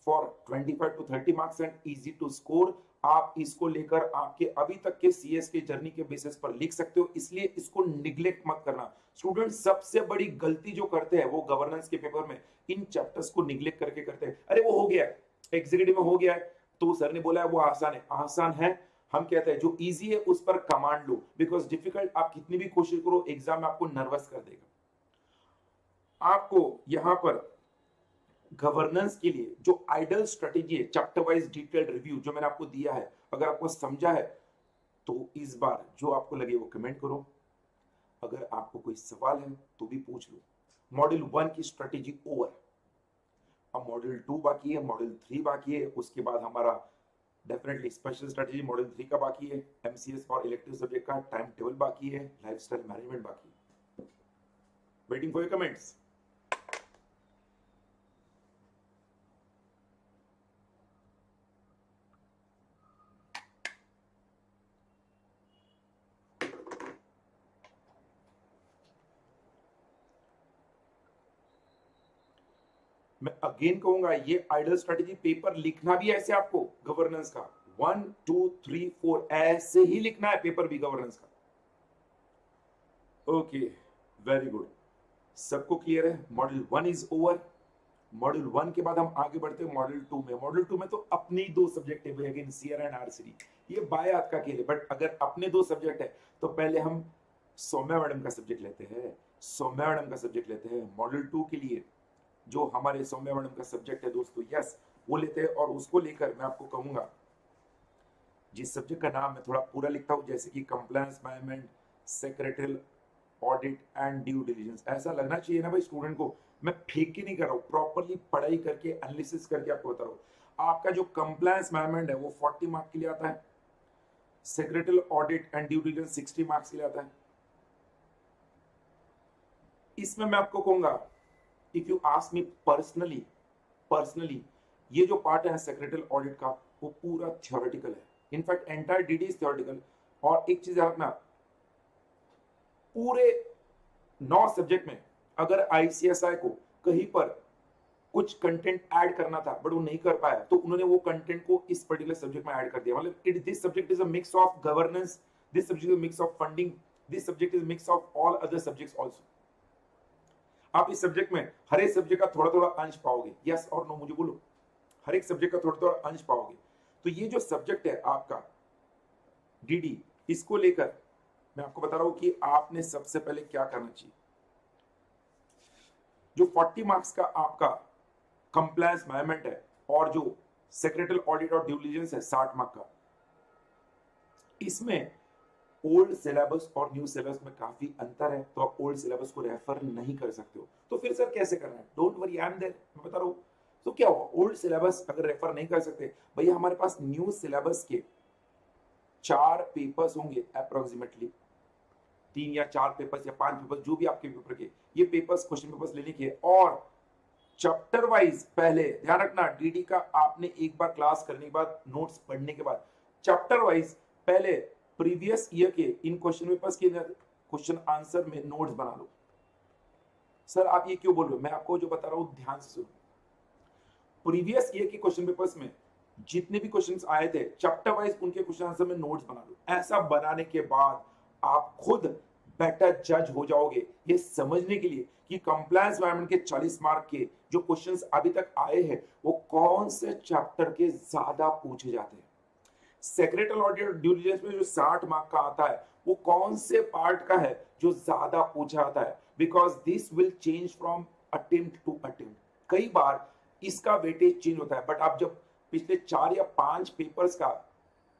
for 25 to 30 marks and easy to score. आप इसको लेकर आपके अभी तक के सीएस के जर्नी के बेसिस पर लिख सकते हो, इसलिए इसको निग्लेक्ट मत करना। स्टूडेंट सबसे बड़ी गलती जो करते हैं वो गवर्नेंस के पेपर में इन चैप्टर्स को निग्लेक्ट करके करते हैं। अरे वो हो गया है, एग्जीक्यूटिव में हो गया है, तो सर ने बोला है वो आसान है। आसान है, हम कहते हैं जो इजी है उस पर कमांड लो, बिकॉज डिफिकल्ट आप कितनी भी कोशिश करो एग्जाम में आपको नर्वस कर देगा। आपको यहां पर गवर्नेंस के लिए जो आइडल स्ट्रेटेजी है, चैप्टर वाइज डिटेल्ड रिव्यू जो मैंने आपको दिया है, अगर आपको समझा है तो इस बार जो आपको लगे वो कमेंट करो। अगर आपको कोई सवाल है तो भी पूछ लो। मॉड्यूल 1 की स्ट्रेटेजी ओवर, अब मॉड्यूल 2 बाकी है, मॉड्यूल 3 बाकी है, उसके बाद हमारा डेफिनेटली स्पेशल स्ट्रेटेजी मॉड्यूल 3 का बाकी है, एमसीएस और इलेक्टिव सब्जेक्ट का टाइम टेबल बाकी है, लाइफस्टाइल मैनेजमेंट बाकी है। Waiting for your comments. मैं अगेन कहूंगा ये आइडल स्ट्रेटेजी पेपर लिखना भी ऐसे आपको गवर्नेंस का 1 2 3 4 ऐसे ही लिखना है पेपर भी गवर्नेंस का। ओके, वेरी गुड, सबको क्लियर है। मॉड्यूल 1 इज ओवर, मॉड्यूल 1 के बाद हम आगे बढ़ते हैं मॉड्यूल 2 में। मॉड्यूल 2 में तो अपने ही दो सब्जेक्ट है अगेन सीआर एंड आरसीडी, ये बाय हाथ का खेल है। बट अगर अपने दो सब्जेक्ट है तो पहले हम सौम्या मैडम का सब्जेक्ट लेते हैं, सौम्या मैडम का सब्जेक्ट लेते हैं मॉड्यूल 2 के लिए। जो हमारे सौम्या मैडम का सब्जेक्ट है दोस्तों, यस वो लेते हैं। और उसको लेकर मैं आपको कहूंगा जिस सब्जेक्ट का नाम मैं थोड़ा पूरा लिखता हूं, जैसे कि compliance management, secretarial audit and due diligence. ऐसा लगना चाहिए ना भाई स्टूडेंट को, मैं फेंक के नहीं कर रहा हूँ, प्रॉपरली पढ़ाई करके एनालिसिस करके आपको बता रहा हूँ। आपका जो कंप्लायंस मैनेजमेंट है वो 40 मार्क के लिए आता है, secretarial audit and due diligence 60 marks के लिए आता है। इसमें मैं आपको कहूंगा if you ask me personally ये जो पार्ट है सेक्रेटरियल ऑडिट का वो पूरा थ्योरेटिकल है। In fact entire DD is theoretical. और एक चीज याद रखना, पूरे 9 सब्जेक्ट में अगर आईसीएसआई को कहीं पर कुछ कंटेंट ऐड करना था बट वो नहीं कर पाया, तो उन्होंने वो कंटेंट को इस पर्टिकुलर सब्जेक्ट में ऐड कर दिया। मतलब this subject is a mix of governance, this subject is a mix of funding, this subject is mix of all other subjects also. आप इस सब्जेक्ट में हर एक सब्जेक्ट का थोड़ा थोड़ा अंश पाओगे, यस और नो मुझे बोलो, हर एक सब्जेक्ट का थोड़ा थोड़ा अंश पाओगे। तो ये जो सब्जेक्ट है आपका डीडी, इसको लेकर मैं आपको बता रहा हूं कि आपने सबसे पहले क्या करना चाहिए। जो 40 मार्क्स का आपका कंप्लायंस मैनेजमेंट है और जो सेक्रेटरियल ऑडिट और ड्यू डिलिजेंस है 60 मार्क का, इसमें ओल्ड सिलेबस और न्यू सिलेबस में काफी अंतर है, तो आप ओल्ड सिलेबस को रेफर नहीं कर सकते हो। तो फिर सर कैसे करना है? Don't worry, I am there, मैं बता रहा हूं। तो क्या हुआ, ओल्ड सिलेबस अगर रेफर नहीं कर सकते भैया, हमारे पास न्यू सिलेबस के 4 पेपर्स होंगे अप्रोक्सीमेटली, 3 या 4 पेपर्स या 5 पेपर्स, जो भी आपके पेपर के ये पेपर्स क्वेश्चन पेपर्स लेने के। और चैप्टर वाइज पहले ध्यान रखना, डीडी का आपने एक बार क्लास करने के बाद, नोट्स पढ़ने के बाद, चैप्टर वाइज पहले प्रीवियस ईयर के इन क्वेश्चन पेपर्स के क्वेश्चन आंसर में नोट्स बना लो। सर आप ये क्यों बोल रहे हो? मैं आपको जो बता रहा हूं ध्यान से सुनो। प्रीवियस ईयर के क्वेश्चन पेपर्स में जितने भी क्वेश्चंस आए थे चैप्टर वाइज, उनके क्वेश्चन आंसर में नोट्स बना लो। ऐसा बनाने के बाद आप खुद बेटर जज हो जाओगे ये समझने के लिए कि कंप्लायंस मैनेजमेंट के 40 मार्क के जो क्वेश्चंस अभी तक आए हैं वो कौन से चैप्टर के ज्यादा पूछे जाते हैं। सेक्रेटरियल ऑडिट ड्यू डिलिजेंस में जो 60 मार्क का आता है वो कौन से पार्ट का है जो ज्यादा पूछा जाता है, because this will change from attempt to attempt. कई बार इसका वेटेज चेंज होता है, बट आप जब पिछले 4 या 5 पेपर्स का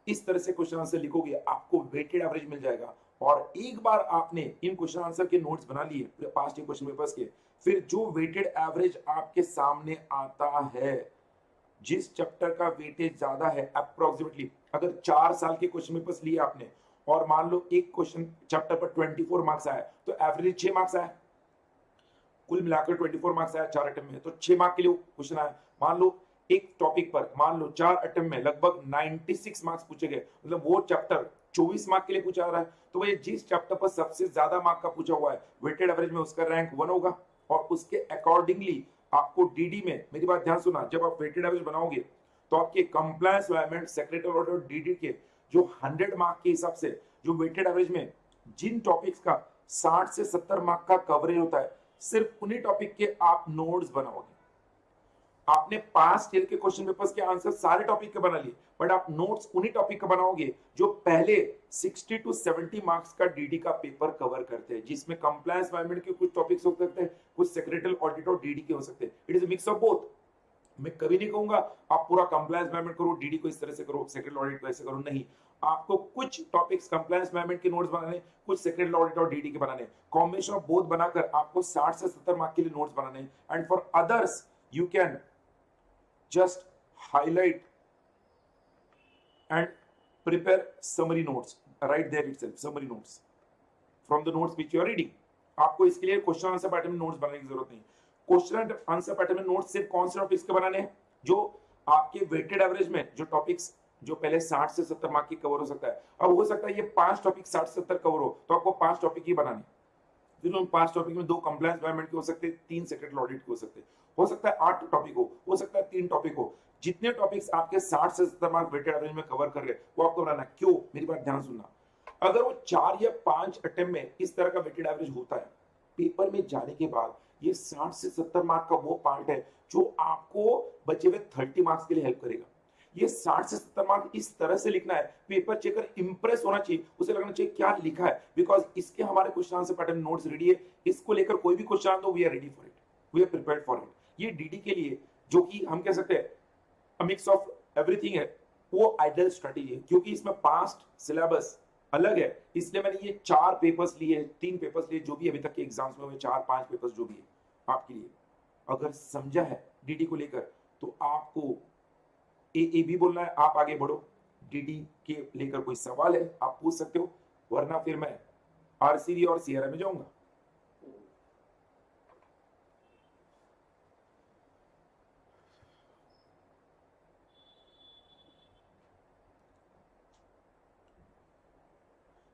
इस तरह से क्वेश्चन आंसर लिखोगे आपको वेटेड एवरेज मिल जाएगा। और एक बार आपने इन क्वेश्चन आंसर के नोट्स बना लिए पास्ट क्वेश्चन पेपर्स के, फिर जो वेटेड एवरेज आपके सामने आता है, जिस चैप्टर का वेटेज ज्यादा है अप्रोक्सीमेटली, अगर 4 साल के क्वेश्चन पेपर्स लिए आपने और मान लो एक क्वेश्चन चैप्टर पर 24 मार्क्स आया तो एवरेज 6 मार्क्स आया, कुल मिलाकर 24 मार्क्स आया 4 अटेम्प्ट में, तो 6 मार्क के लिए क्वेश्चन आया। मान लो एक टॉपिक पर मान लो 4 अटेम्प्ट में लगभग 96 मार्क्स पूछे गए, मतलब वो चैप्टर 24 मार्क के लिए पूछा रहा है, तो वही जिस चैप्टर पर सबसे ज्यादा मार्क का पूछा हुआ है वेटेड एवरेज में उसका रैंक 1 होगा। और उसके अकॉर्डिंगली आपको डीडी में, मेरी बात ध्यान सुना, जब आप वेटेड एवरेज बनाओगे तो आपके कंप्लायंस मैनेजमेंट, सेक्रेटरियल ऑडिट और डीडी के जो 100 मार्क के हिसाब से जो वेटेड एवरेज में जिन टॉपिक्स का 60 से 70 मार्क का कवरेज होता है, सिर्फ उन्हीं टॉपिक के आप नोट्स बनाओगे। आपने पास्ट ईयर के क्वेश्चन पेपर्स के आंसर सारे टॉपिक के बना लिए, बट आप नोट्स उन्हीं टॉपिक का बनाओगे जो पहले 60 टू 70 मार्क्स का डीडी का पेपर कवर करते हैं, जिसमें कंप्लायंस मैनेजमेंट के कुछ टॉपिक्स हो सकते हैं, कुछ सेक्रेटरियल ऑडिट और डीडी के हो सकते हैं। It is a mix of both. मैं कभी नहीं कहूंगा आप पूरा कंप्लायंस मैनेजमेंट करो, डीडी को इस तरह से करो, सेक्रेटरियल ऑडिट को ऐसे करो, नहीं। आपको कुछ टॉपिक्स कंप्लायंस मैनेजमेंट के नोट्स बनाने, कुछ सेक्रेटरियल ऑडिट और डीडी के बनाने, कॉम्बिनेशन ऑफ बोथ बनाकर आपको 60 से 70 मार्क के लिए नोट्स बनाने। And for others you can just highlight and prepare summary notes right there itself, summary notes from the notes which you are reading। आपको इसके लिए क्वेश्चन आंसर पैटर्न में नोट्स बनाने की जरूरत नहीं। क्वेश्चन आंसर पैटर्न में नोट्स सिर्फ कौन से टॉपिक्स के बनाने हैं, जो आपके वेटेड एवरेज में जो टॉपिक्स जो पहले 60 से 70 मार्क की कवर हो सकता है। अब हो सकता है ये 5 टॉपिक 60 से 70 कवर हो, तो आपको 5 टॉपिक ही बनाने, फिर उन 5 टॉपिक में 2 कंप्लायंस मैनेजमेंट के हो सकते हैं, 3 सेक्रेटरियल ऑडिट के हो सकता है 8 टॉपिक हो सकता है 3 टॉपिक हो। जितने टॉपिक्स आपके 60 से 70 मार्क वेटेड एवरेज में कवर कर रहे हैं वो आपको बनाना। क्यों? मेरी बात ध्यान सुनना, अगर वो 4 या 5 अटेम्प्ट में इस तरह का वेटेड एवरेज होता है, पेपर में जाने के बाद ये 60 से 70 मार्क का वो पार्ट है जो आपको बचे हुए 30 मार्क्स के लिए हेल्प करेगा। ये 60 से 70 मार्क इस तरह से लिखना है, पेपर चेकर इंप्रेस होना चाहिए, उसे लगना चाहिए क्या लिखा है, बिकॉज इसके हमारे question answer pattern notes ready है। इसको लेकर कोई भी क्वेश्चन दो, we are ready for it, we are prepared for it. ये डीडी के लिए जो कि हम कह सकते हैं मिक्स ऑफ एवरीथिंग है, वो आइडियल स्ट्रेटेजी है, क्योंकि इसमें पास्ट सिलेबस अलग है, इसलिए मैंने ये 4 पेपर्स लिए, 3 पेपर्स लिए, जो भी अभी तक के एग्जाम्स में हुए 4-5 पेपर्स जो भी है आपके लिए। अगर समझा है डीडी को लेकर तो आपको ए भी बोलना है, आप आगे बढ़ो। डीडी के लेकर कोई सवाल है आप पूछ सकते हो, वरना फिर मैं आरसीबी और सीआरएम में जाऊंगा।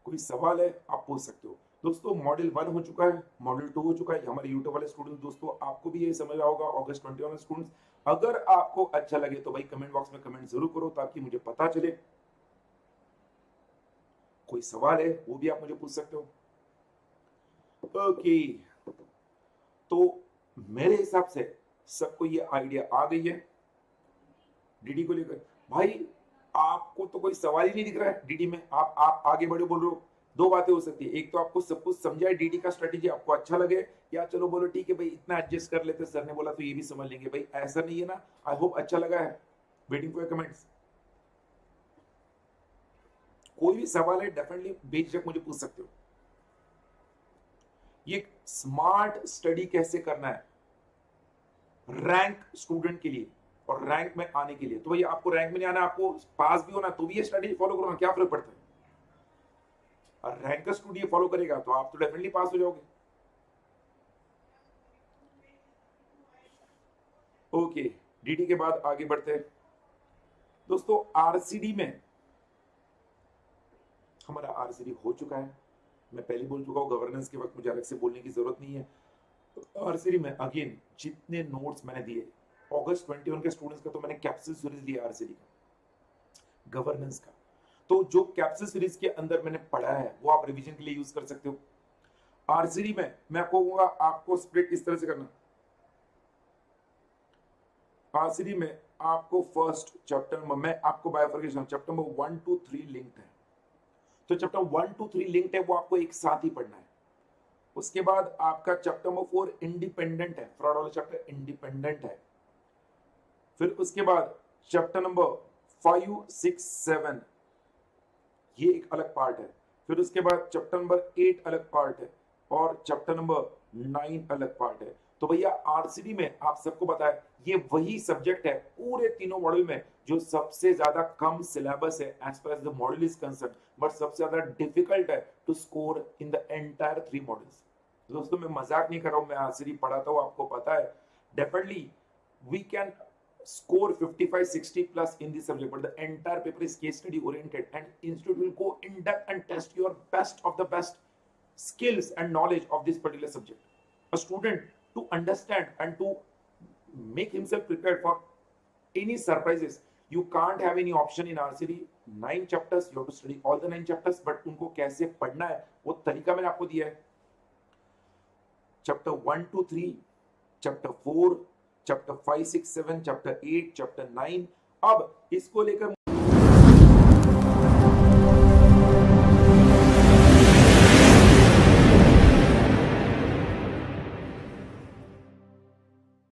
कोई सवाल है आप पूछ सकते हो। दोस्तों मॉड्यूल 1 हो चुका है, मॉड्यूल 2 हो चुका है। हमारे यूट्यूब वाले स्टूडेंट्स दोस्तों आपको भी ये समझ रहा होगा, अगस्त 21 स्टूडेंट्स। अगर आपको अच्छा लगे तो भाई कमेंट बॉक्स में कमेंट जरूर करो ताकि मुझे पता चले। कोई सवाल है वो भी आप मुझे पूछ सकते हो। ओके, तो मेरे हिसाब से सबको ये आइडिया आ गई है डीडी को लेकर। भाई आपको तो कोई सवाल ही नहीं दिख रहा है डीडी में, आप आगे बढ़े बोल रहे हो। दो बातें हो सकती है, एक तो आपको सब कुछ समझा है डीडी का स्ट्रेटेजी, आपको अच्छा लगे, या चलो बोलो ठीक है भाई इतना एडजस्ट कर लेते, सर ने बोला तो ये भी समझ लेंगे। भाई ऐसा नहीं है ना, आई होप अच्छा लगा है। Waiting for comments. कोई भी सवाल है डेफिनेटली बेझिझक मुझे पूछ सकते हो। ये स्मार्ट स्टडी कैसे करना है रैंक स्टूडेंट के लिए और रैंक में आने के लिए, तो भैया आपको रैंक में नहीं आना, आपको पास भी होना तो भी ये स्ट्रेटेजी फॉलो करो ना, क्या फर्क पड़ता है। और रैंक का स्टूडेंट फॉलो करेगा तो आप तो डेफिनेटली पास हो जाओगे। ओके, डीडी के बाद आगे बढ़ते हैं दोस्तों। आरसीडी में हमारा आरसीडी हो चुका है, मैं पहले बोल चुका हूं, गवर्नेंस के वक्त मुझे अलग से बोलने की जरूरत नहीं है। आरसीडी में अगेन जितने नोट्स मैंने दिए अगस्त 21 के स्टूडेंट्स का, तो मैंने कैप्सूल सीरीज लिया आरसीडी का, गवर्नेंस का। तो जो कैप्सूल सीरीज के अंदर मैंने पढ़ा है वो आप रिवीजन के लिए यूज कर सकते हो। आरसीडी में मैं आपको कहूंगा आपको स्प्लिट इस तरह से करना। आरसीडी में आपको फर्स्ट चैप्टर में मैं आपको बायोफिकेशन चैप्टर नंबर 1 2 3 लिंक्ड है, तो चैप्टर 1 2 3 लिंक्ड है, वो आपको एक साथ ही पढ़ना है। उसके बाद आपका चैप्टर नंबर 4 इंडिपेंडेंट है, फ्रॉड वाला चैप्टर इंडिपेंडेंट है। फिर उसके बाद चैप्टर नंबर 5 6 7 ये एक अलग पार्ट है। फिर उसके बाद चैप्टर नंबर 8 अलग पार्ट है और चैप्टर नंबर 9 अलग पार्ट है। तो भैया आरसीडी में आप सबको पता है ये वही सब्जेक्ट है पूरे तीनों मॉड्यूल में जो सबसे ज्यादा कम सिलेबस है as far as the module is concern, but सबसे ज्यादा डिफिकल्ट है to score in the entire 3 modules. दोस्तों मैं मजाक नहीं कर रहा हूं, मैं आरसीडी पढ़ाता हूं, आपको पता है। Definitely we can score 55 60 plus in this subject, but the entire paper is case study oriented and institute will go in depth and test your best of the best skills and knowledge of this particular subject. A student to understand and to make himself prepared for any surprises, you can't have any option in RCD 9 chapters, you have to study all the 9 chapters, but उनको कैसे पढ़ना है वो तरीका मैंने आपको दिया है। Chapter 1 2 3, chapter 4, chapter 5 6 7, chapter 8, chapter 9। अब इसको लेकर